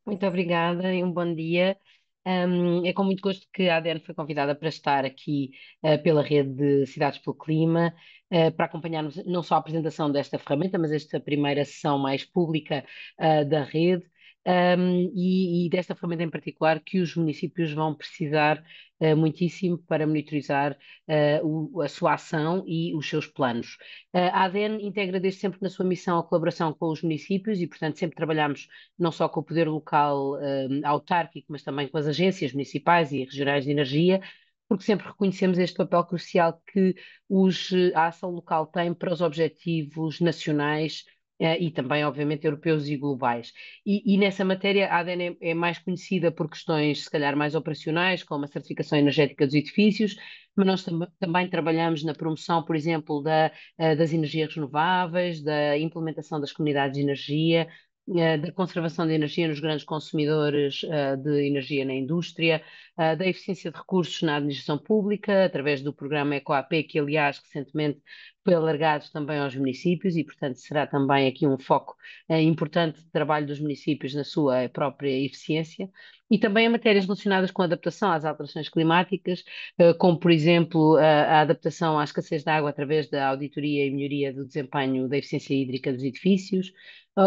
Muito obrigada e um bom dia. É com muito gosto que a ADN foi convidada para estar aqui pela Rede de Cidades pelo Clima, para acompanharmos não só a apresentação desta ferramenta, mas esta primeira sessão mais pública da rede. E desta ferramenta em particular que os municípios vão precisar muitíssimo para monitorizar a sua ação e os seus planos. A ADN integra desde sempre na sua missão a colaboração com os municípios e, portanto, sempre trabalhamos não só com o poder local autárquico, mas também com as agências municipais e regionais de energia, porque sempre reconhecemos este papel crucial que a ação local tem para os objetivos nacionais e também, obviamente, europeus e globais. E nessa matéria, a ADN é mais conhecida por questões, se calhar, mais operacionais, como a certificação energética dos edifícios, mas nós também trabalhamos na promoção, por exemplo, das energias renováveis, da implementação das comunidades de energia, da conservação de energia nos grandes consumidores de energia na indústria, da eficiência de recursos na administração pública, através do programa EcoAP, que, aliás, recentemente foi alargado também aos municípios e, portanto, será também aqui um foco importante de trabalho dos municípios na sua própria eficiência. E também em matérias relacionadas com a adaptação às alterações climáticas, como, por exemplo, a adaptação à escassez de água através da auditoria e melhoria do desempenho da eficiência hídrica dos edifícios,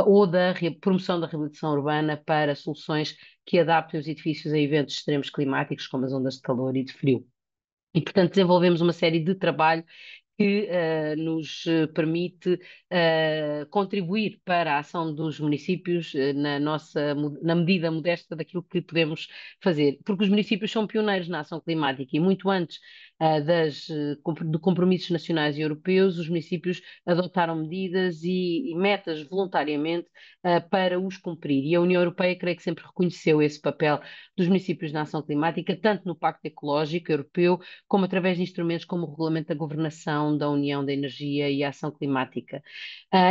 ou da promoção da reabilitação urbana para soluções que adaptem os edifícios a eventos extremos climáticos, como as ondas de calor e de frio. E, portanto, desenvolvemos uma série de trabalho que nos permite contribuir para a ação dos municípios na medida modesta daquilo que podemos fazer, porque os municípios são pioneiros na ação climática e muito antes de compromissos nacionais e europeus, os municípios adotaram medidas e metas voluntariamente para os cumprir. E a União Europeia, creio que sempre reconheceu esse papel dos municípios na ação climática, tanto no Pacto Ecológico Europeu, como através de instrumentos como o Regulamento da Governação Declaração da União da Energia e Ação Climática.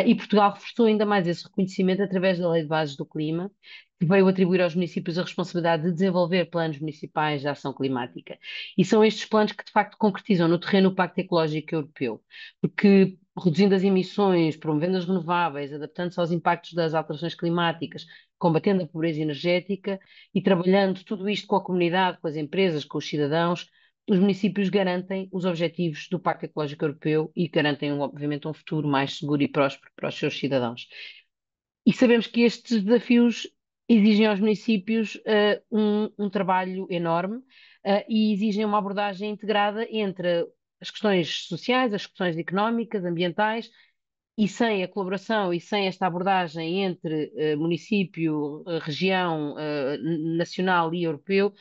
E Portugal reforçou ainda mais esse reconhecimento através da Lei de Bases do Clima, que veio atribuir aos municípios a responsabilidade de desenvolver planos municipais de ação climática. E são estes planos que, de facto, concretizam no terreno o Pacto Ecológico Europeu, porque reduzindo as emissões, promovendo as renováveis, adaptando-se aos impactos das alterações climáticas, combatendo a pobreza energética e trabalhando tudo isto com a comunidade, com as empresas, com os cidadãos, os municípios garantem os objetivos do Pacto Ecológico Europeu e garantem, obviamente, um futuro mais seguro e próspero para os seus cidadãos. E sabemos que estes desafios exigem aos municípios um trabalho enorme e exigem uma abordagem integrada entre as questões sociais, as questões económicas, ambientais, e sem a colaboração e sem esta abordagem entre município, região, nacional e europeu,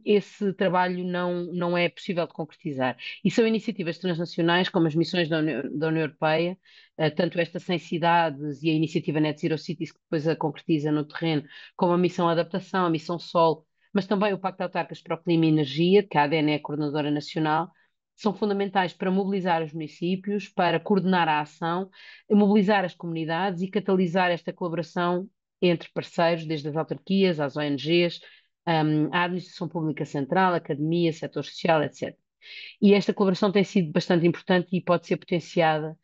esse trabalho não é possível de concretizar. E são iniciativas transnacionais, como as missões da União Europeia, tanto esta sem cidades e a iniciativa Net Zero Cities, que depois a concretiza no terreno, como a missão Adaptação, a missão Sol, mas também o Pacto de Autarcas para o Clima e Energia, que a ADN é a coordenadora nacional, são fundamentais para mobilizar os municípios, para coordenar a ação, mobilizar as comunidades e catalisar esta colaboração entre parceiros, desde as autarquias às ONGs, à Administração Pública Central, academia, setor social, etc. E esta colaboração tem sido bastante importante e pode ser potenciada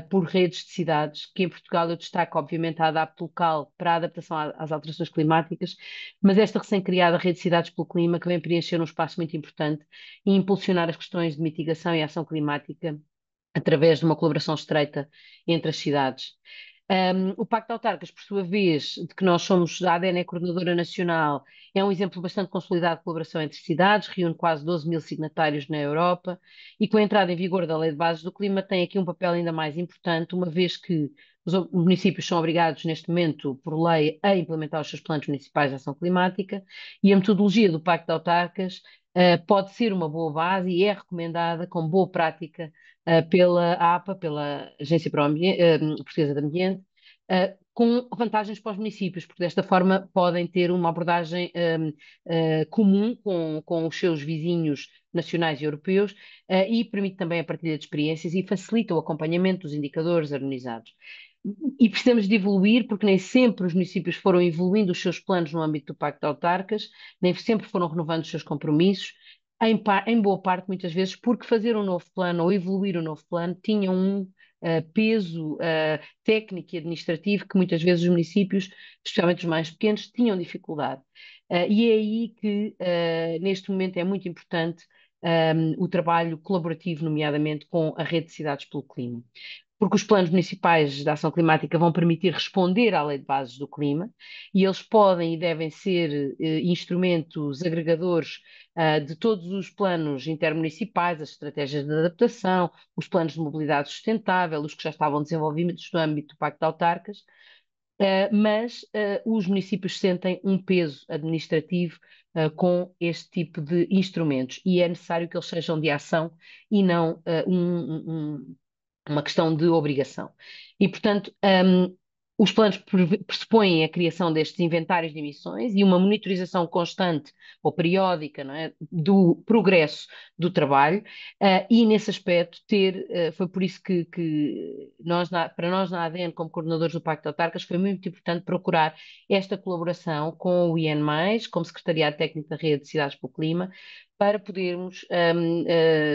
por redes de cidades, que em Portugal eu destaco, obviamente, a ADAPT local para a adaptação às alterações climáticas, mas esta recém-criada rede de cidades pelo clima, que vem preencher um espaço muito importante e impulsionar as questões de mitigação e ação climática através de uma colaboração estreita entre as cidades. O Pacto de Autarcas, por sua vez, de que nós somos a ADN é Coordenadora Nacional, é um exemplo bastante consolidado de colaboração entre cidades, reúne quase 12 mil signatários na Europa e com a entrada em vigor da Lei de Bases do Clima tem aqui um papel ainda mais importante, uma vez que os municípios são obrigados neste momento, por lei, a implementar os seus planos municipais de ação climática e a metodologia do Pacto de Autarcas pode ser uma boa base e é recomendada como boa prática pela APA, pela Agência Portuguesa de Ambiente, com vantagens para os municípios, porque desta forma podem ter uma abordagem comum com os seus vizinhos nacionais e europeus e permite também a partilha de experiências e facilita o acompanhamento dos indicadores harmonizados. E precisamos de evoluir, porque nem sempre os municípios foram evoluindo os seus planos no âmbito do Pacto de Autarcas, nem sempre foram renovando os seus compromissos, em boa parte, muitas vezes, porque fazer um novo plano ou evoluir um novo plano tinha um peso técnico e administrativo que muitas vezes os municípios, especialmente os mais pequenos, tinham dificuldade. E é aí que, neste momento, é muito importante o trabalho colaborativo, nomeadamente com a Rede de Cidades pelo Clima, porque os planos municipais de ação climática vão permitir responder à Lei de Bases do Clima e eles podem e devem ser instrumentos agregadores de todos os planos intermunicipais, as estratégias de adaptação, os planos de mobilidade sustentável, os que já estavam desenvolvidos no âmbito do Pacto de Autarcas, mas os municípios sentem um peso administrativo com este tipo de instrumentos e é necessário que eles sejam de ação e não uma questão de obrigação. E, portanto, os planos pressupõem a criação destes inventários de emissões e uma monitorização constante ou periódica, não é, do progresso do trabalho, e nesse aspecto foi por isso que para nós na ADN, como coordenadores do Pacto de Autarcas, foi muito importante procurar esta colaboração com o IN+, como Secretariado Técnico da Rede de Cidades pelo Clima, para podermos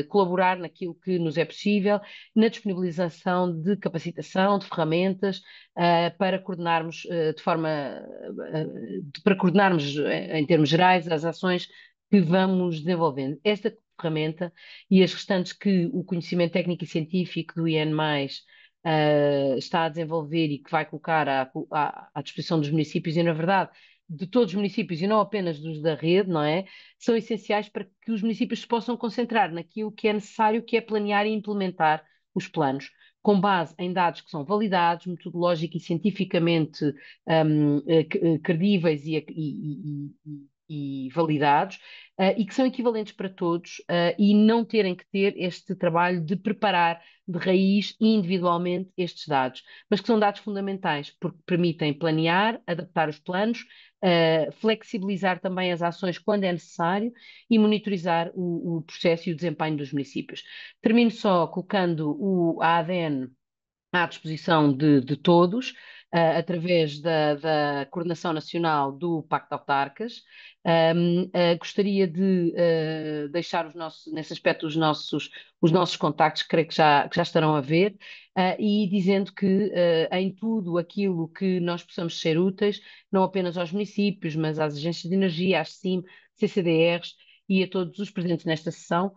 colaborar naquilo que nos é possível, na disponibilização de capacitação, de ferramentas, para coordenarmos para coordenarmos em termos gerais as ações que vamos desenvolvendo. Esta ferramenta e as restantes que o conhecimento técnico e científico do IN+, está a desenvolver e que vai colocar à disposição dos municípios e, na verdade, de todos os municípios e não apenas dos da rede, não é? São essenciais para que os municípios se possam concentrar naquilo que é necessário, que é planear e implementar os planos, com base em dados que são validados, metodológica e cientificamente credíveis e validados, e que são equivalentes para todos, e não terem que ter este trabalho de preparar de raiz e individualmente estes dados, mas que são dados fundamentais, porque permitem planear, adaptar os planos, flexibilizar também as ações quando é necessário e monitorizar o processo e o desempenho dos municípios. Termino só colocando a ADN à disposição de todos, através da Coordenação Nacional do Pacto de Autarcas. Gostaria de deixar nesse aspecto os nossos contactos, creio que já estarão a ver, e dizendo que em tudo aquilo que nós possamos ser úteis, não apenas aos municípios, mas às agências de energia, às CIM, CCDRs e a todos os presentes nesta sessão,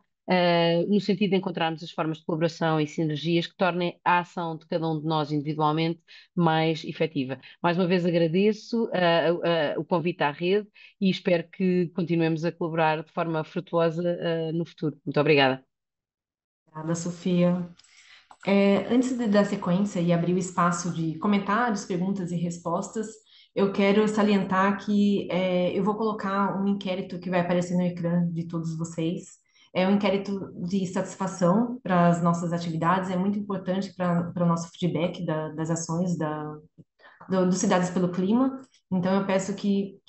no sentido de encontrarmos as formas de colaboração e sinergias que tornem a ação de cada um de nós individualmente mais efetiva. Mais uma vez agradeço o convite à rede e espero que continuemos a colaborar de forma frutuosa no futuro. Muito obrigada. Obrigada, Sofia. Antes de dar sequência e abrir o espaço de comentários, perguntas e respostas, eu quero salientar que eu vou colocar um inquérito que vai aparecer no ecrã de todos vocês. É um inquérito de satisfação para as nossas atividades, é muito importante para o nosso feedback das ações do Cidades pelo Clima. Então, eu peço que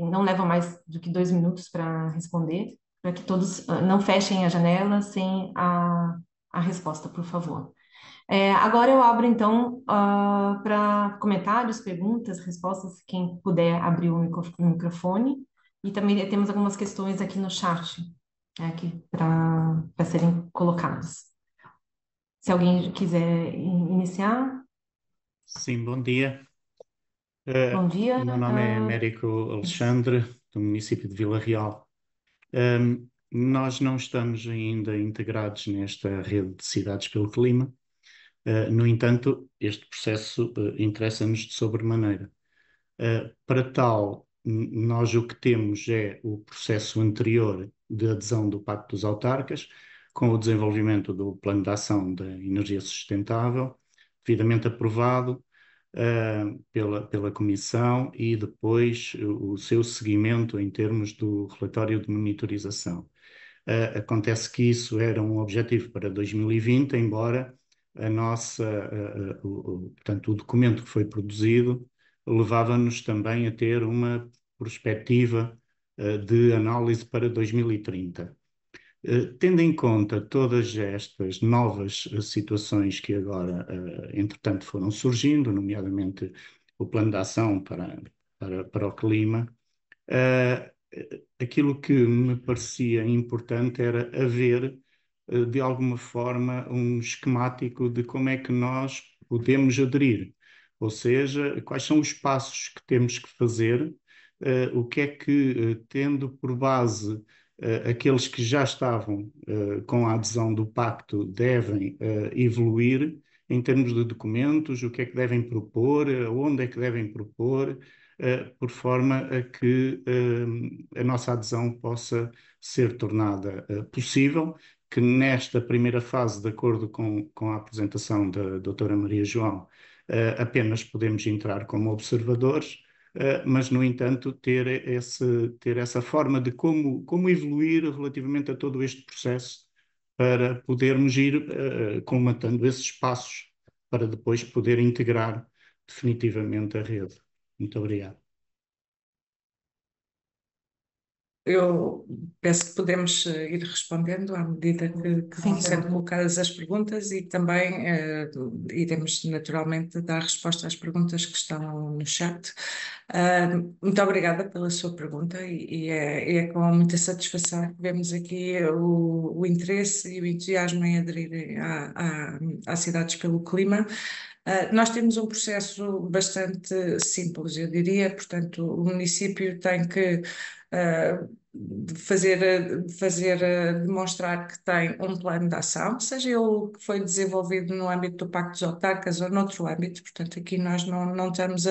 não leva mais do que 2 minutos para responder, para que todos não fechem a janela sem a resposta, por favor. Agora eu abro, então, para comentários, perguntas, respostas, quem puder abrir o microfone. E também temos algumas questões aqui no chat, aqui para serem colocadas. Se alguém quiser iniciar, Sim, bom dia. bom dia. O meu nome é Américo Alexandre, do município de Vila Real. Nós não estamos ainda integrados nesta rede de cidades pelo clima. No entanto, este processo interessa-nos de sobremaneira. Para tal, nós o que temos é o processo anterior de adesão do Pacto dos Autarcas, com o desenvolvimento do Plano de Ação da Energia Sustentável, devidamente aprovado pela Comissão, e depois o seu seguimento em termos do relatório de monitorização. Acontece que isso era um objetivo para 2020, embora portanto, o documento que foi produzido levava-nos também a ter uma perspectiva de análise para 2030. Tendo em conta todas estas novas situações que agora, entretanto, foram surgindo, nomeadamente o plano de ação para o clima, aquilo que me parecia importante era haver, de alguma forma, um esquemático de como é que nós podemos aderir. Ou seja, quais são os passos que temos que fazer, o que é que, tendo por base aqueles que já estavam com a adesão do pacto, devem evoluir em termos de documentos, o que é que devem propor, onde é que devem propor, por forma a que a nossa adesão possa ser tornada possível, que nesta primeira fase, de acordo com a apresentação da doutora Maria João, apenas podemos entrar como observadores, mas, no entanto, ter essa forma de como evoluir relativamente a todo este processo para podermos ir colmatando esses passos para depois poder integrar definitivamente a rede. Muito obrigado. Eu penso que podemos ir respondendo à medida que vão sendo colocadas as perguntas, e também iremos naturalmente dar resposta às perguntas que estão no chat. Muito obrigada pela sua pergunta, e é com muita satisfação que vemos aqui o interesse e o entusiasmo em aderir à Cidades pelo Clima. Nós temos um processo bastante simples, eu diria. Portanto, o município tem que demonstrar que tem um plano de ação, seja ele que foi desenvolvido no âmbito do Pacto dos Autarcas ou noutro âmbito. Portanto, aqui nós não estamos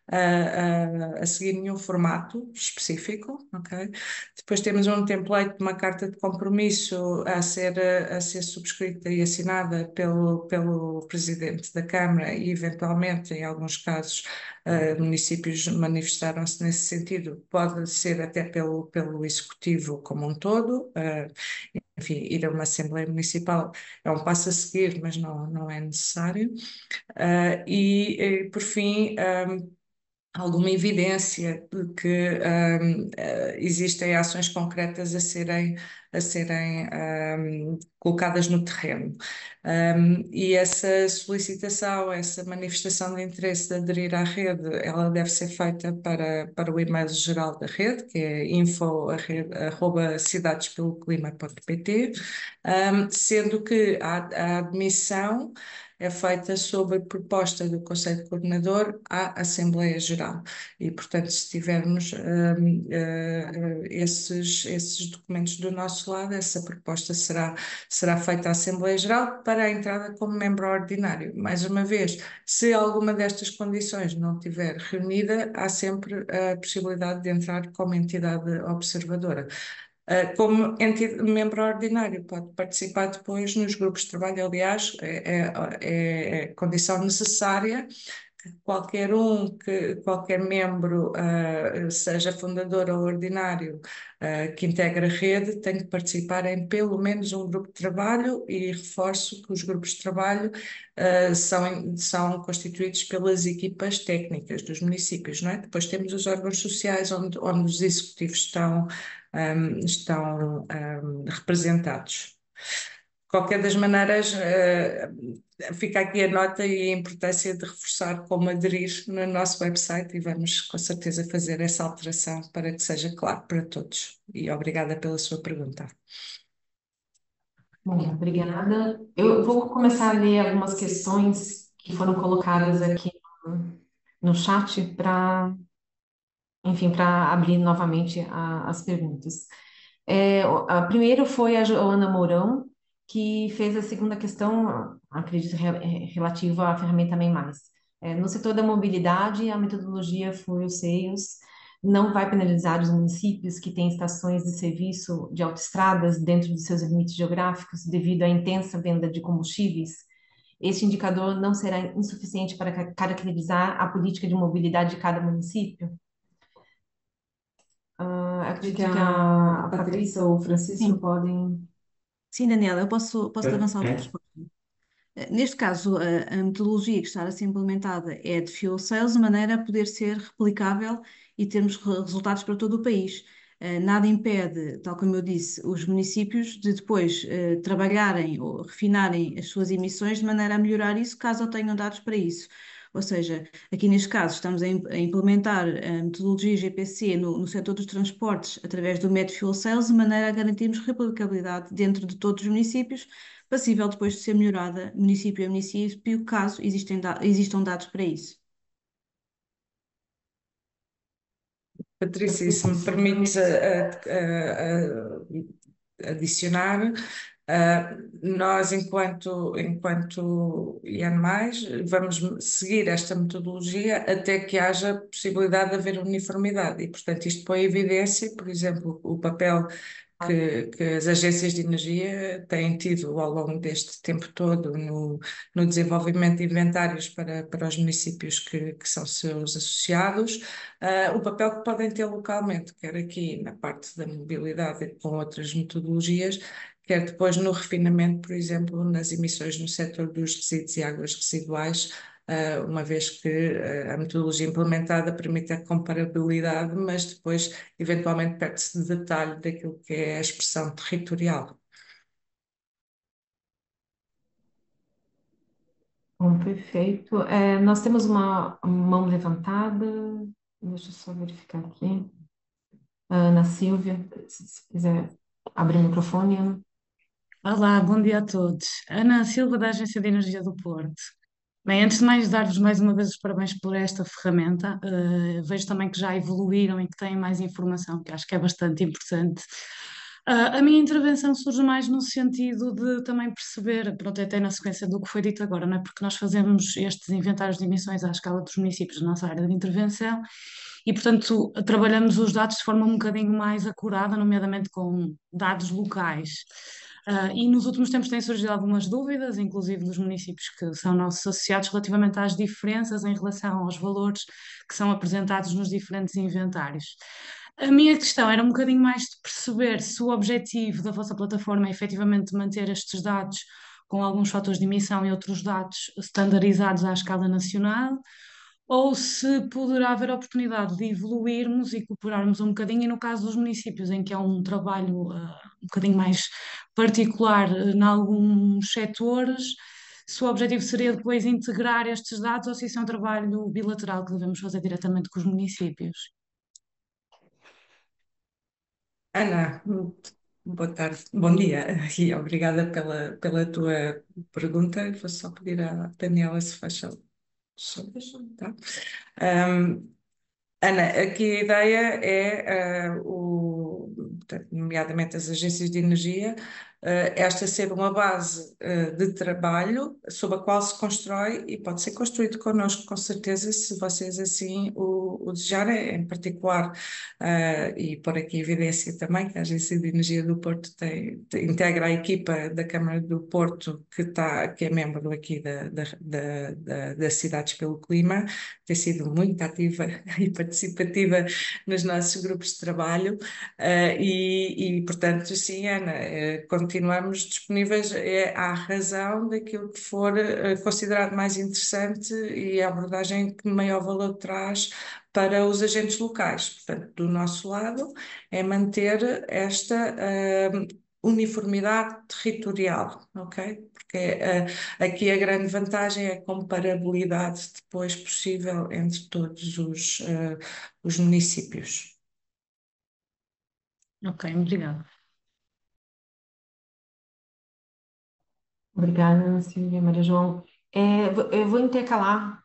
a seguir nenhum formato específico, ok? Depois temos um template de uma carta de compromisso a ser subscrita e assinada pelo Presidente da Câmara e, eventualmente, em alguns casos, municípios manifestaram-se nesse sentido, pode ser até pelo Executivo como um todo. Enfim, ir a uma Assembleia Municipal é um passo a seguir, mas não é necessário. Por fim, alguma evidência de que existem ações concretas a serem colocadas no terreno. E essa solicitação, essa manifestação de interesse de aderir à rede, ela deve ser feita para o e-mail geral da rede, que é info@cidadespeloclima.pt, sendo que a admissão é feita sob proposta do Conselho Coordenador à Assembleia Geral. E, portanto, se tivermos esses documentos do nosso lado, essa proposta será feita à Assembleia Geral para a entrada como membro ordinário. Mais uma vez, se alguma destas condições não estiver reunida, há sempre a possibilidade de entrar como entidade observadora. Como membro ordinário, pode participar depois nos grupos de trabalho. Aliás, é condição necessária que qualquer membro, seja fundador ou ordinário, que integra a rede, tem que participar em pelo menos um grupo de trabalho, e reforço que os grupos de trabalho são constituídos pelas equipas técnicas dos municípios, não é? Depois temos os órgãos sociais onde os executivos estão representados. De qualquer das maneiras, fica aqui a nota e a importância de reforçar como aderir no nosso website, e vamos com certeza fazer essa alteração para que seja claro para todos. E obrigada pela sua pergunta. Bom, obrigada. Eu vou começar a ler algumas questões que foram colocadas aqui no chat para, enfim, para abrir novamente as perguntas. A primeira foi a Joana Mourão, que fez a segunda questão, acredito, relativa à ferramenta MEI+. No setor da mobilidade, a metodologia Fuel Sales não vai penalizar os municípios que têm estações de serviço de autoestradas dentro de seus limites geográficos devido à intensa venda de combustíveis. Este indicador não será insuficiente para caracterizar a política de mobilidade de cada município? Acredito que a Patrícia ou o Francisco Sim. podem. Sim, Daniela, eu posso avançar a É. resposta. Neste caso, a metodologia que está a ser implementada é de fuel sales, de maneira a poder ser replicável e termos resultados para todo o país. Nada impede, tal como eu disse, os municípios de depois trabalharem ou refinarem as suas emissões de maneira a melhorar isso, caso tenham dados para isso. Ou seja, aqui neste caso estamos a implementar a metodologia GPC no setor dos transportes através do método fuel sales, de maneira a garantirmos replicabilidade dentro de todos os municípios, passível depois de ser melhorada município a município, caso existam dados para isso. Patrícia, se me permites adicionar, nós, enquanto IAN+, vamos seguir esta metodologia até que haja possibilidade de haver uniformidade, e, portanto, isto põe em evidência, por exemplo, o papel que as agências de energia têm tido ao longo deste tempo todo no desenvolvimento de inventários para os municípios que são seus associados, o papel que podem ter localmente, quer aqui na parte da mobilidade com outras metodologias, quer depois no refinamento, por exemplo, nas emissões no setor dos resíduos e águas residuais, uma vez que a metodologia implementada permite a comparabilidade, mas depois, eventualmente, perde-se de detalhe daquilo que é a expressão territorial. Bom, perfeito. Nós temos uma mão levantada. Deixa eu só verificar aqui. A Ana Silvia, se quiser abrir o microfone, Ana. Olá, bom dia a todos. Ana Silva, da Agência de Energia do Porto. Bem, antes de mais, dar-vos mais uma vez os parabéns por esta ferramenta. Vejo também que já evoluíram e que têm mais informação, que acho que é bastante importante. A minha intervenção surge mais no sentido de também perceber, pronto, até na sequência do que foi dito agora, não é? Porque nós fazemos estes inventários de emissões à escala dos municípios da nossa área de intervenção e, portanto, trabalhamos os dados de forma um bocadinho mais acurada, nomeadamente com dados locais. E nos últimos tempos têm surgido algumas dúvidas, inclusive dos municípios que são nossos associados, relativamente às diferenças em relação aos valores que são apresentados nos diferentes inventários. A minha questão era um bocadinho mais de perceber se o objetivo da vossa plataforma é efetivamente manter estes dados com alguns fatores de emissão e outros dados estandarizados à escala nacional, ou se poderá haver oportunidade de evoluirmos e cooperarmos um bocadinho, e no caso dos municípios, em que é um trabalho um bocadinho mais particular em alguns setores, se o objetivo seria depois integrar estes dados ou se isso é um trabalho bilateral que devemos fazer diretamente com os municípios. Ana, boa tarde, bom dia e obrigada pela tua pergunta. Vou só pedir à Daniela se faz tá? Ana, aqui a ideia é, portanto, nomeadamente as agências de energia, esta ser uma base de trabalho sobre a qual se constrói e pode ser construído connosco, com certeza, se vocês assim o desejarem, em particular, e por aqui evidência também que a Agência de Energia do Porto integra a equipa da Câmara do Porto, que é membro aqui das Cidades pelo Clima, tem sido muito ativa e participativa nos nossos grupos de trabalho portanto, sim, Ana, continuamos disponíveis à razão daquilo que for considerado mais interessante e a abordagem que maior valor traz para os agentes locais. Portanto, do nosso lado, é manter esta uniformidade territorial, ok? Porque aqui a grande vantagem é a comparabilidade depois possível entre todos os municípios. Ok, obrigada. Obrigada, Silvia, Maria João. Eu vou intercalar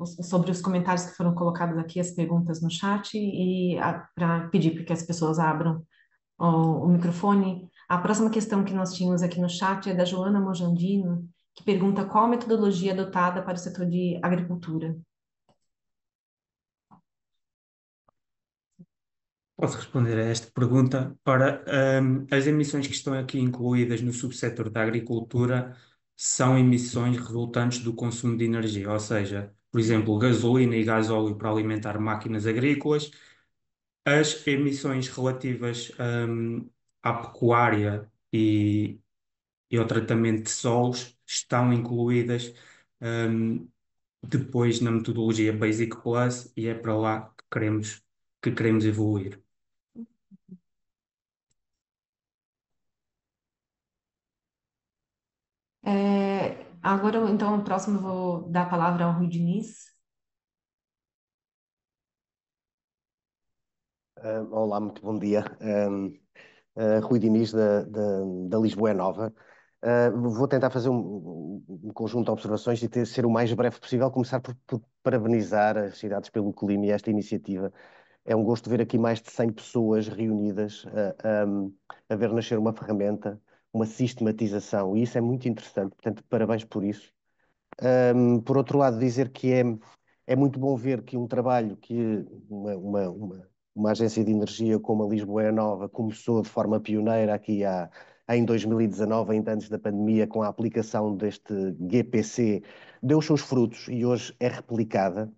sobre os comentários que foram colocados aqui, as perguntas no chat, e para pedir para que as pessoas abram o microfone. A próxima questão que nós tínhamos aqui no chat é da Joana Mojandino, que pergunta qual a metodologia adotada para o setor de agricultura. Posso responder a esta pergunta. Para as emissões que estão aqui incluídas no subsetor da agricultura são emissões resultantes do consumo de energia, ou seja, por exemplo, gasolina e gasóleo para alimentar máquinas agrícolas. As emissões relativas à pecuária e ao tratamento de solos estão incluídas depois na metodologia Basic Plus e é para lá que queremos evoluir. Agora, então, o próximo eu vou dar a palavra ao Rui Diniz. Olá, muito bom dia. Rui Diniz, da Lisboa é Nova. Vou tentar fazer um conjunto de observações e ser o mais breve possível. Começar por parabenizar as Cidades pelo Clima e esta iniciativa. É um gosto ver aqui mais de 100 pessoas reunidas a ver nascer uma ferramenta, uma sistematização, e isso é muito interessante. Portanto, parabéns por isso. Por outro lado, dizer que é muito bom ver que um trabalho que uma agência de energia como a Lisboa é Nova começou de forma pioneira aqui em 2019, ainda antes da pandemia, com a aplicação deste GPC, deu os seus frutos e hoje é replicada.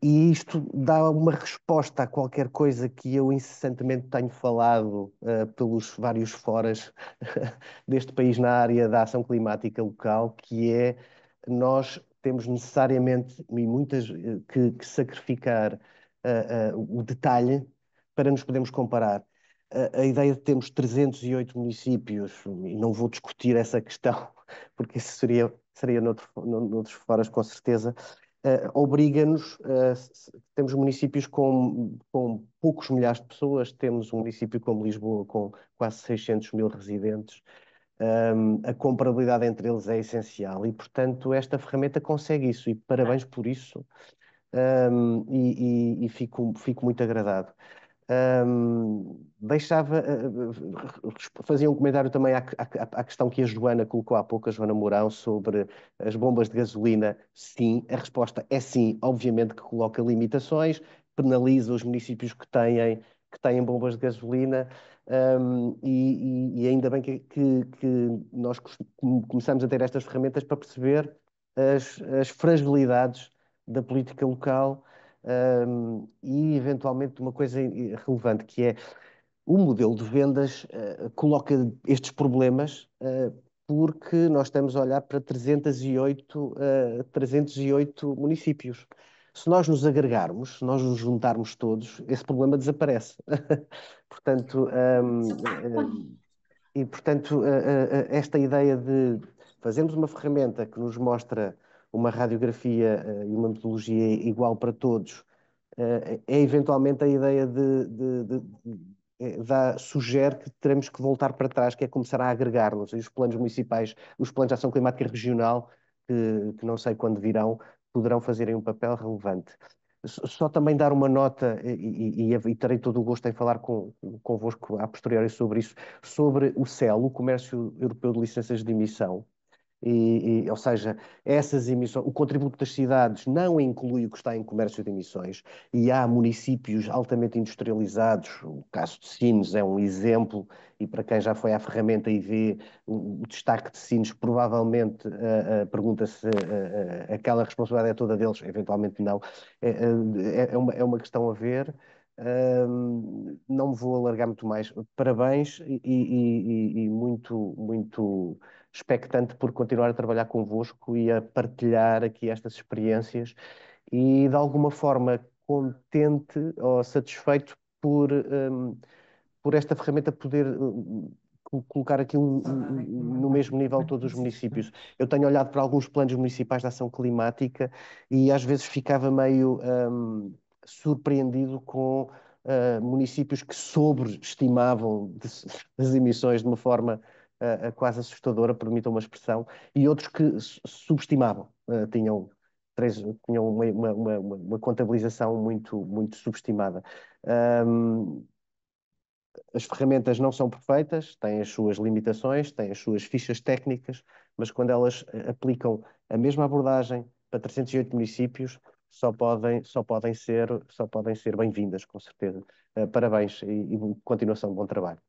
E isto dá uma resposta a qualquer coisa que eu incessantemente tenho falado pelos vários foras deste país na área da ação climática local, que é nós temos necessariamente e muitas que sacrificar o detalhe para nos podermos comparar. A ideia de termos 308 municípios, e não vou discutir essa questão, porque isso seria noutros foras com certeza, obriga-nos, temos municípios com poucos milhares de pessoas, temos um município como Lisboa com quase 600 mil residentes, a comparabilidade entre eles é essencial e, portanto, esta ferramenta consegue isso e parabéns por isso, e fico muito agradado. Fazia um comentário também à questão que a Joana colocou há pouco, a Joana Mourão, sobre as bombas de gasolina. Sim, a resposta é sim, obviamente que coloca limitações, penaliza os municípios que têm bombas de gasolina, e ainda bem que nós começamos a ter estas ferramentas para perceber as fragilidades da política local. E eventualmente uma coisa relevante que é o modelo de vendas coloca estes problemas porque nós estamos a olhar para 308 municípios. Se nós nos agregarmos, se nós nos juntarmos todos, esse problema desaparece. Portanto, esta ideia de fazermos uma ferramenta que nos mostra uma radiografia e uma metodologia igual para todos, é eventualmente a ideia sugere que teremos que voltar para trás, que é começar a agregar-nos. E os planos municipais, os planos de ação climática regional, que não sei quando virão, poderão fazerem um papel relevante. Só também dar uma nota, e terei todo o gosto em falar convosco a posteriori sobre isso, sobre o CEL, o Comércio Europeu de Licenças de Emissão. Ou seja, essas emissões, o contributo das cidades não inclui o que está em comércio de emissões, e há municípios altamente industrializados, o caso de Sines é um exemplo, e para quem já foi à ferramenta e vê o destaque de Sines, provavelmente pergunta-se aquela responsabilidade é toda deles, eventualmente não. É uma questão a ver. Não me vou alargar muito mais. Parabéns e muito expectante por continuar a trabalhar convosco e a partilhar aqui estas experiências e de alguma forma contente ou satisfeito por esta ferramenta poder colocar aqui no mesmo nível todos os municípios. Eu tenho olhado para alguns planos municipais de ação climática e às vezes ficava meio surpreendido com municípios que sobreestimavam as emissões de uma forma quase assustadora, permitam uma expressão, e outros que subestimavam, tinham uma contabilização muito subestimada. As ferramentas não são perfeitas, têm as suas limitações, têm as suas fichas técnicas, mas quando elas aplicam a mesma abordagem para 308 municípios, só podem ser bem-vindas, com certeza. Parabéns e continuação de bom trabalho.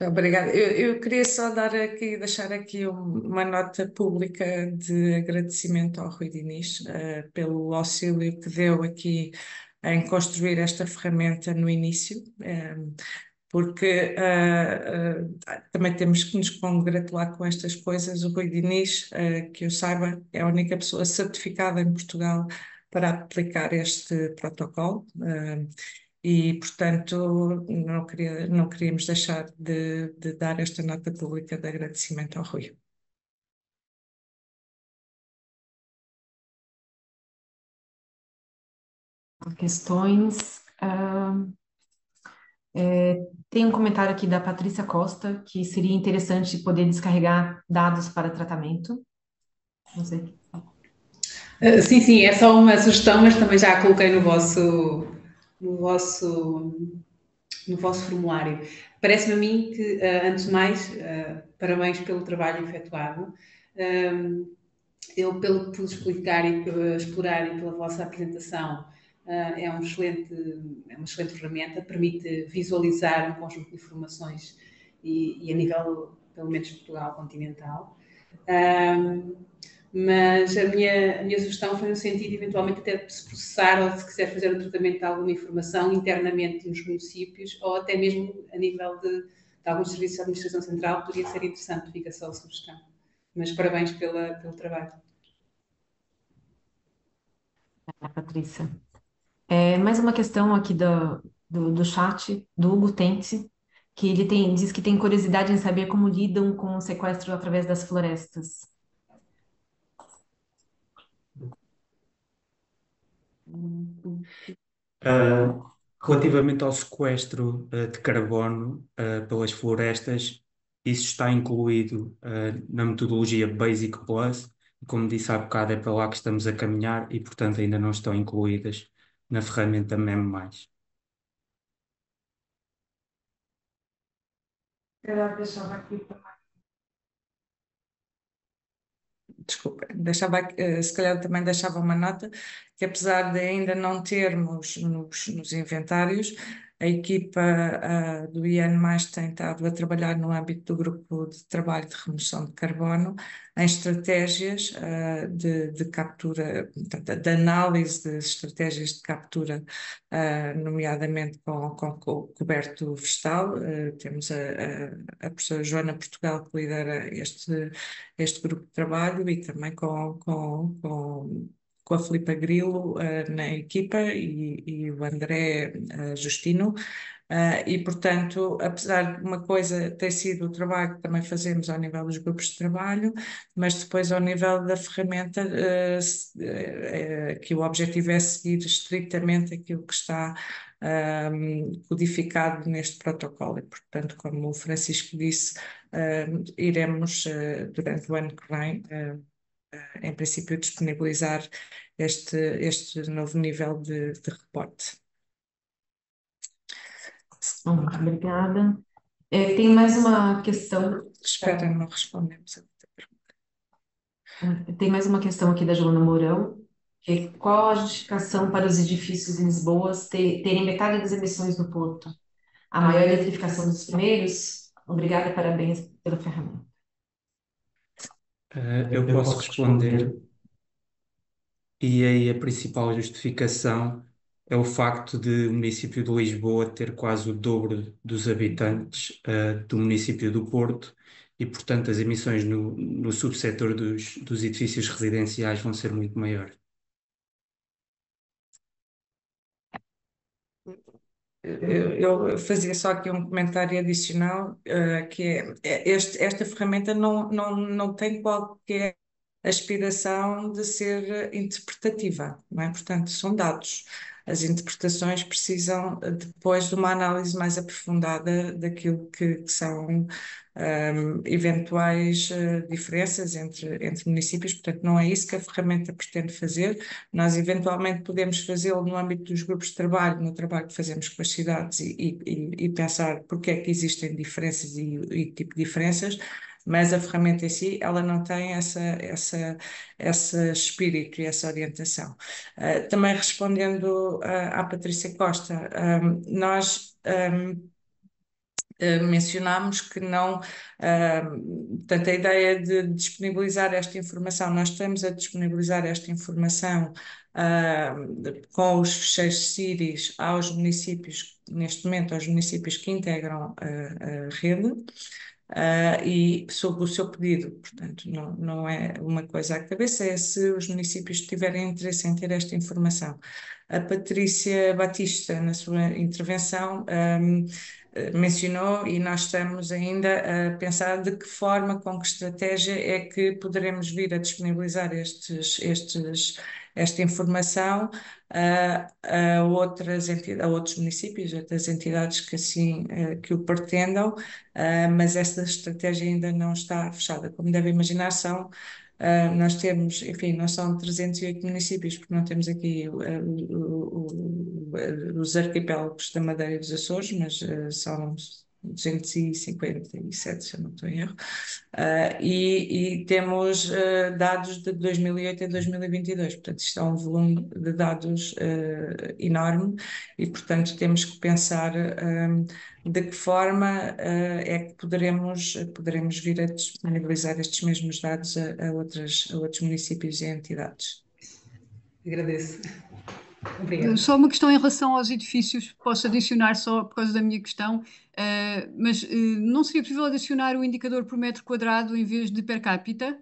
Obrigada. Eu queria só deixar aqui uma nota pública de agradecimento ao Rui Diniz pelo auxílio que deu aqui em construir esta ferramenta no início, porque também temos que nos congratular com estas coisas. O Rui Diniz, que eu saiba, é a única pessoa certificada em Portugal para aplicar este protocolo. E, portanto, não queríamos deixar de dar esta nota pública de agradecimento ao Rui. Questões. Tem um comentário aqui da Patrícia Costa, que seria interessante poder descarregar dados para tratamento. Não sei. Sim, é só uma sugestão, mas também já a coloquei no vosso formulário. Parece-me a mim que, antes de mais, parabéns pelo trabalho efetuado. Eu, pelo que pude explicar e explorar e pela vossa apresentação, é uma excelente ferramenta, permite visualizar um conjunto de informações e a nível, pelo menos, Portugal continental. Mas a minha sugestão foi no sentido, eventualmente, até de se processar ou se quiser fazer o tratamento de alguma informação internamente nos municípios ou até mesmo a nível de alguns serviços de administração central, poderia ser interessante, fica só a sugestão. Mas parabéns pelo trabalho. Patrícia. Mais uma questão aqui do chat, do Hugo Tente, que ele diz que tem curiosidade em saber como lidam com o sequestro através das florestas. Relativamente ao sequestro de carbono pelas florestas, isso está incluído na metodologia Basic Plus, e como disse há bocado, é para lá que estamos a caminhar e, portanto, ainda não estão incluídas na ferramenta MEM+. calhar deixava aqui desculpa, se calhar também deixava uma nota que apesar de ainda não termos nos inventários, a equipa do IN+ tem estado a trabalhar no âmbito do grupo de trabalho de remoção de carbono em estratégias de captura, portanto, de análise de estratégias de captura, nomeadamente com coberto vegetal. Temos a professora Joana Portugal que lidera este grupo de trabalho e também com a Filipa Grilo na equipa e o André Justino. E, portanto, apesar de uma coisa ter sido o trabalho que também fazemos ao nível dos grupos de trabalho, mas depois ao nível da ferramenta, que o objetivo é seguir estritamente aquilo que está codificado neste protocolo. E, portanto, como o Francisco disse, iremos, durante o ano que vem, em princípio, disponibilizar este novo nível de reporte. Muito obrigada. Tem mais uma questão. Espera, não respondemos a outra pergunta. Tem mais uma questão aqui da Joana Mourão, que é qual a justificação para os edifícios em Lisboa terem metade das emissões do Porto? A maior eletrificação dos primeiros? Obrigada e parabéns pela ferramenta. Eu posso responder, e aí a principal justificação é o facto de o município de Lisboa ter quase o dobro dos habitantes do município do Porto e, portanto, as emissões no subsetor dos edifícios residenciais vão ser muito maiores. Eu fazia só aqui um comentário adicional, que esta ferramenta não tem qualquer aspiração de ser interpretativa, não é? Portanto, são dados. As interpretações precisam depois de uma análise mais aprofundada daquilo que são eventuais diferenças entre municípios, portanto, não é isso que a ferramenta pretende fazer. Nós, eventualmente, podemos fazê-lo no âmbito dos grupos de trabalho, no trabalho que fazemos com as cidades e pensar porque é que existem diferenças e tipo de diferenças, mas a ferramenta em si, ela não tem esse espírito e essa orientação. Também respondendo à Patrícia Costa, nós mencionámos que não, portanto, a ideia de disponibilizar esta informação, nós estamos a disponibilizar esta informação com os fecheiros CIRIS aos municípios, neste momento, aos municípios que integram a rede. E sob o seu pedido, portanto, não é uma coisa à cabeça, é se os municípios tiverem interesse em ter esta informação. A Patrícia Batista, na sua intervenção, mencionou, e nós estamos ainda a pensar de que forma, com que estratégia é que poderemos vir a disponibilizar esta informação a outros municípios, outras entidades que assim que o pretendam, mas essa estratégia ainda não está fechada. Como devem imaginar, nós temos, enfim, não são 308 municípios, porque não temos aqui os arquipélagos da Madeira e dos Açores, mas são 257, se eu não estou em erro, e temos dados de 2008 a 2022, portanto isto é um volume de dados enorme e, portanto, temos que pensar de que forma é que poderemos vir a disponibilizar estes mesmos dados a outros municípios e entidades. Agradeço. Obrigada. Só uma questão em relação aos edifícios, posso adicionar só por causa da minha questão, mas não seria possível adicionar o indicador por metro quadrado em vez de per capita?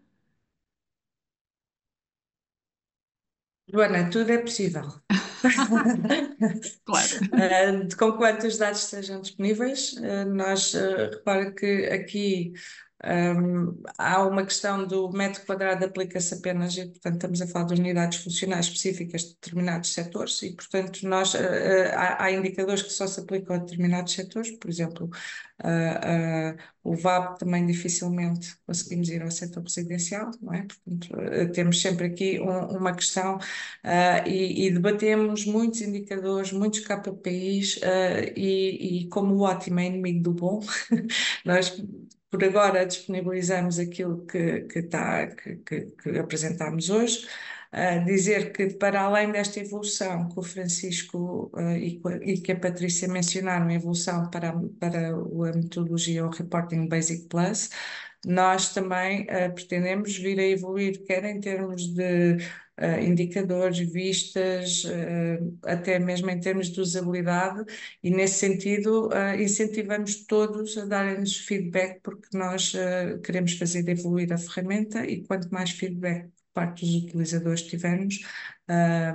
Joana, tudo é possível. Claro. Com quantos dados sejam disponíveis, nós repara que aqui Há uma questão do metro quadrado aplica-se apenas, e, portanto, estamos a falar de unidades funcionais específicas de determinados setores e, portanto, há indicadores que só se aplicam a determinados setores, por exemplo, o VAB também dificilmente conseguimos ir ao setor residencial, não é? Portanto, temos sempre aqui uma questão e debatemos muitos indicadores, muitos KPIs e como o ótimo é inimigo do bom, nós por agora disponibilizamos aquilo que apresentámos hoje. Dizer que para além desta evolução que o Francisco e que a Patrícia mencionaram, a evolução para a metodologia o Reporting Basic Plus, nós também pretendemos vir a evoluir, quer em termos de indicadores, vistas, até mesmo em termos de usabilidade, e nesse sentido incentivamos todos a darem-nos feedback, porque nós queremos fazer evoluir a ferramenta e quanto mais feedback por parte dos utilizadores tivermos,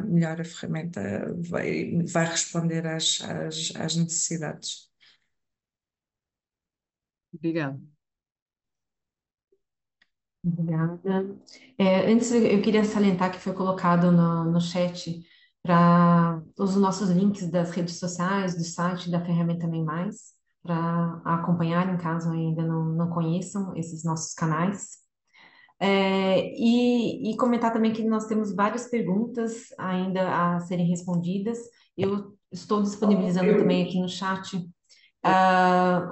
melhor a ferramenta vai responder às necessidades. Obrigada. Obrigada. Antes, eu queria salientar que foi colocado no chat para os nossos links das redes sociais, do site da ferramenta MEI+, para acompanharem, caso ainda não conheçam esses nossos canais. E comentar também que nós temos várias perguntas ainda a serem respondidas. Eu estou disponibilizando também aqui no chat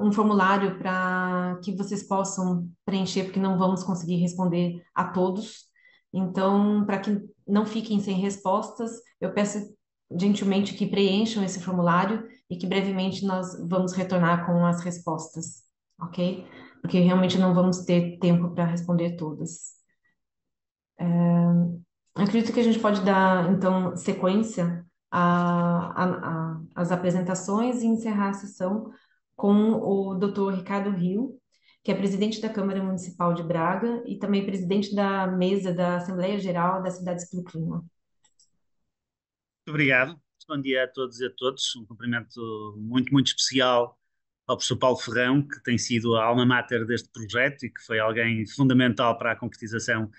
um formulário para que vocês possam preencher, porque não vamos conseguir responder a todos. Então, para que não fiquem sem respostas, eu peço gentilmente que preencham esse formulário e que brevemente nós vamos retornar com as respostas, ok? Porque realmente não vamos ter tempo para responder todas. Eu acredito que a gente pode dar, então, sequência às apresentações e encerrar a sessão com o Dr. Ricardo Rio, que é presidente da Câmara Municipal de Braga e também presidente da mesa da Assembleia Geral das Cidades pelo Clima. Muito obrigado. Bom dia a todos e a todos. Um cumprimento muito, muito especial ao professor Paulo Ferrão, que tem sido a alma mater deste projeto e que foi alguém fundamental para a concretização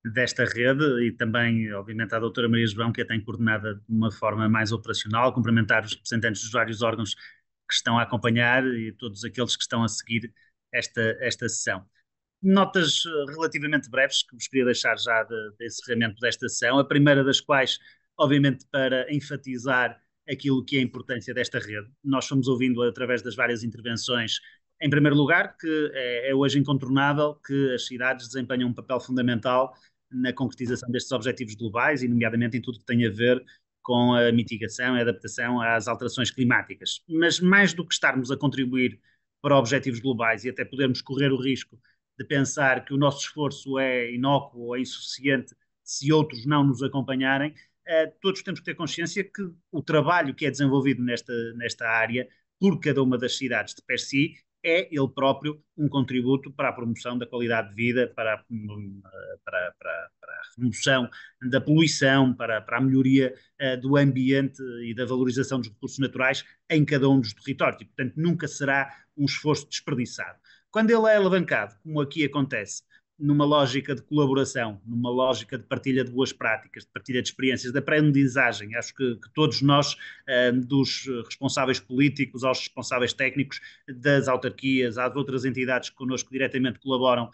desta rede, e também, obviamente, à doutora Maria João, que a tem coordenada de uma forma mais operacional, cumprimentar os representantes dos vários órgãos que estão a acompanhar e todos aqueles que estão a seguir esta sessão. Notas relativamente breves que vos queria deixar já de encerramento desta sessão, a primeira das quais, obviamente, para enfatizar aquilo que é a importância desta rede. Nós fomos ouvindo através das várias intervenções, em primeiro lugar, que é hoje incontornável que as cidades desempenham um papel fundamental na concretização destes objetivos globais, e nomeadamente em tudo que tem a ver com a mitigação e adaptação às alterações climáticas. Mas mais do que estarmos a contribuir para objetivos globais e até podermos correr o risco de pensar que o nosso esforço é inócuo ou é insuficiente se outros não nos acompanharem, todos temos que ter consciência que o trabalho que é desenvolvido nesta área por cada uma das cidades de per si é ele próprio um contributo para a promoção da qualidade de vida, para a remoção da poluição, para a melhoria do ambiente e da valorização dos recursos naturais em cada um dos territórios. E, portanto, nunca será um esforço desperdiçado. Quando ele é alavancado, como aqui acontece, numa lógica de colaboração, numa lógica de partilha de boas práticas, de partilha de experiências, de aprendizagem. Acho que todos nós, dos responsáveis políticos aos responsáveis técnicos, das autarquias, às outras entidades que connosco diretamente colaboram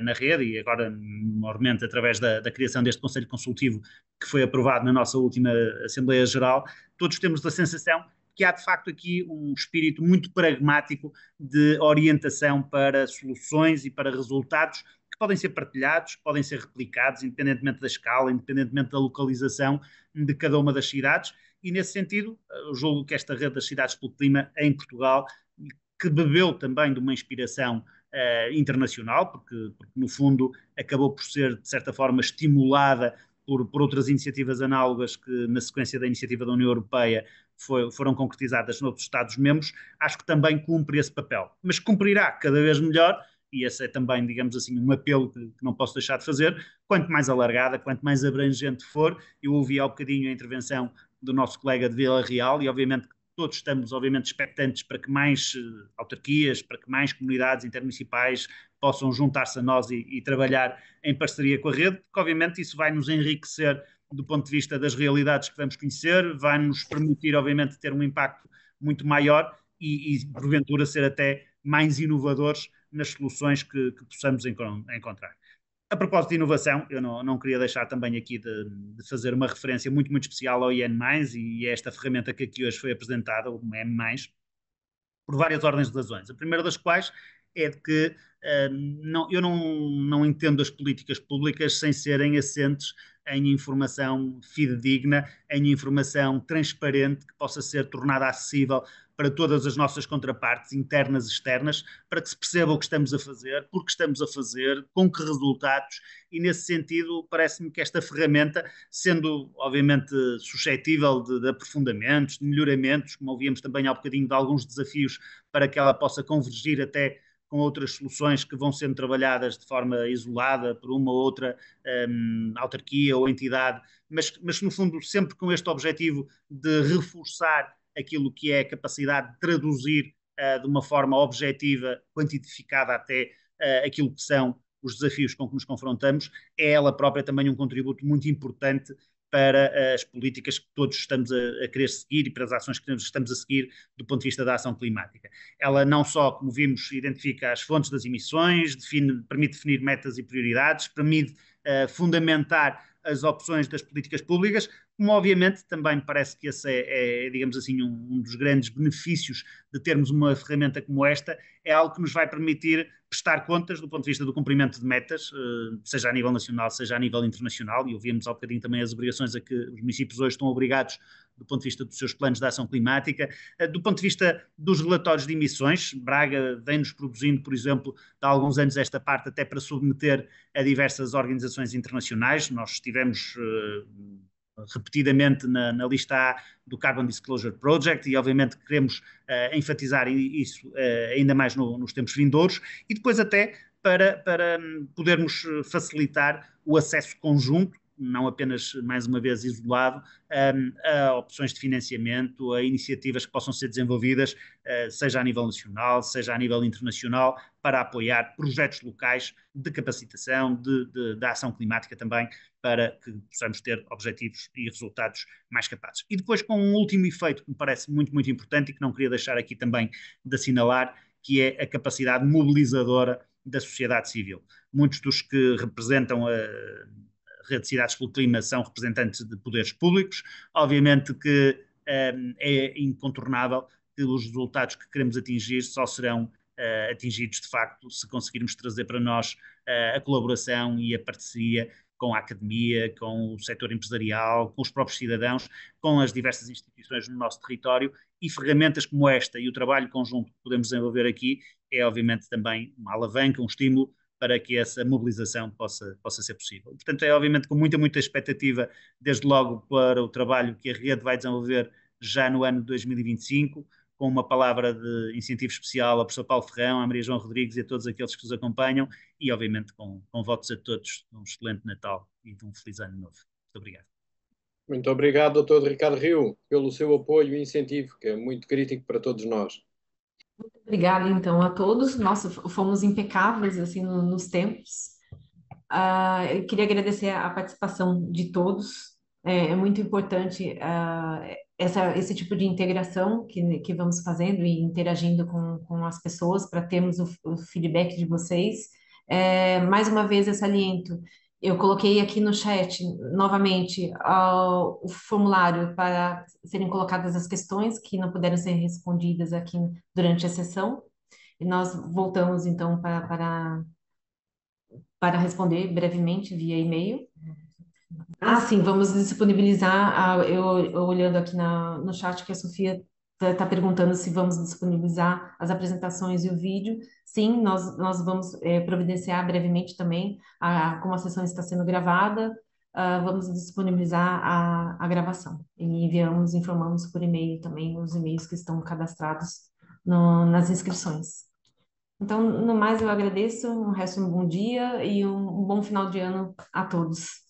na rede, e agora, maiormente, através da criação deste Conselho Consultivo que foi aprovado na nossa última Assembleia Geral, todos temos a sensação que há de facto aqui um espírito muito pragmático de orientação para soluções e para resultados que podem ser partilhados, podem ser replicados, independentemente da escala, independentemente da localização de cada uma das cidades, e nesse sentido, eu julgo que esta rede das cidades pelo clima em Portugal, que bebeu também de uma inspiração internacional, porque no fundo acabou por ser, de certa forma, estimulada por outras iniciativas análogas que, na sequência da iniciativa da União Europeia, foram concretizadas noutros Estados-membros, acho que também cumpre esse papel. Mas cumprirá cada vez melhor, e esse é também, digamos assim, um apelo que não posso deixar de fazer, quanto mais alargada, quanto mais abrangente for. Eu ouvi há um bocadinho a intervenção do nosso colega de Vila Real, e obviamente todos estamos, obviamente, expectantes para que mais autarquias, para que mais comunidades intermunicipais, possam juntar-se a nós e trabalhar em parceria com a rede, porque obviamente isso vai nos enriquecer do ponto de vista das realidades que vamos conhecer, vai nos permitir obviamente ter um impacto muito maior e porventura ser até mais inovadores nas soluções que possamos encontrar. A propósito de inovação, eu não queria deixar também aqui de fazer uma referência muito, muito especial ao IN+, e a esta ferramenta que aqui hoje foi apresentada, o M+, por várias ordens de razões. A primeira das quais é de que eu não entendo as políticas públicas sem serem assentes em informação fidedigna, em informação transparente que possa ser tornada acessível para todas as nossas contrapartes, internas e externas, para que se perceba o que estamos a fazer, por que estamos a fazer, com que resultados, e nesse sentido parece-me que esta ferramenta, sendo obviamente suscetível de aprofundamentos, de melhoramentos, como ouvíamos também há bocadinho de alguns desafios para que ela possa convergir até com outras soluções que vão sendo trabalhadas de forma isolada por uma ou outra autarquia ou entidade, mas no fundo sempre com este objetivo de reforçar aquilo que é a capacidade de traduzir de uma forma objetiva, quantificada até aquilo que são os desafios com que nos confrontamos, é ela própria também um contributo muito importante para as políticas que todos estamos a querer seguir e para as ações que estamos a seguir do ponto de vista da ação climática. Ela não só, como vimos, identifica as fontes das emissões, permite definir metas e prioridades, permite fundamentar as opções das políticas públicas, como obviamente também parece que esse digamos assim, um dos grandes benefícios de termos uma ferramenta como esta, é algo que nos vai permitir prestar contas do ponto de vista do cumprimento de metas, seja a nível nacional, seja a nível internacional, e ouvimos há bocadinho também as obrigações a que os municípios hoje estão obrigados do ponto de vista dos seus planos de ação climática, do ponto de vista dos relatórios de emissões. Braga vem-nos produzindo, por exemplo, há alguns anos esta parte até para submeter a diversas organizações internacionais. Nós estivemos repetidamente na lista A do Carbon Disclosure Project e obviamente queremos enfatizar isso ainda mais nos tempos vindouros, e depois até para podermos facilitar o acesso conjunto, não apenas, mais uma vez, isolado, a opções de financiamento, a iniciativas que possam ser desenvolvidas, seja a nível nacional, seja a nível internacional, para apoiar projetos locais de capacitação, de ação climática também, para que possamos ter objetivos e resultados mais capazes. E depois com um último efeito que me parece muito, muito importante e que não queria deixar aqui também de assinalar, que é a capacidade mobilizadora da sociedade civil. Muitos dos que representam a Rede de Cidades pelo Clima são representantes de poderes públicos. Obviamente que é incontornável que os resultados que queremos atingir só serão atingidos de facto se conseguirmos trazer para nós a colaboração e a parceria com a academia, com o setor empresarial, com os próprios cidadãos, com as diversas instituições no nosso território, e ferramentas como esta e o trabalho conjunto que podemos desenvolver aqui é obviamente também uma alavanca, um estímulo para que essa mobilização possa ser possível. Portanto, é obviamente com muita, muita expectativa, desde logo para o trabalho que a rede vai desenvolver já no ano de 2025, com uma palavra de incentivo especial ao professor Paulo Ferrão, à Maria João Rodrigues e a todos aqueles que os acompanham, e obviamente com votos a todos de um excelente Natal e de um feliz ano novo. Muito obrigado. Muito obrigado, Dr. Ricardo Rio, pelo seu apoio e incentivo, que é muito crítico para todos nós. Obrigada, então, a todos. Nossa, fomos impecáveis, assim, nos tempos. Eu queria agradecer a participação de todos. É muito importante esse tipo de integração que vamos fazendo e interagindo com as pessoas para termos o feedback de vocês. Mais uma vez, eu saliento, eu coloquei aqui no chat, novamente, o formulário para serem colocadas as questões que não puderam ser respondidas aqui durante a sessão. E nós voltamos, então, para responder brevemente via e-mail. Sim, vamos disponibilizar, eu olhando aqui no chat que a Sofia está perguntando se vamos disponibilizar as apresentações e o vídeo. Sim, nós vamos providenciar brevemente também, como a sessão está sendo gravada, vamos disponibilizar a gravação. E informamos por e-mail também os e-mails que estão cadastrados nas inscrições. Então, no mais, eu agradeço, um resto de um bom dia e um bom final de ano a todos.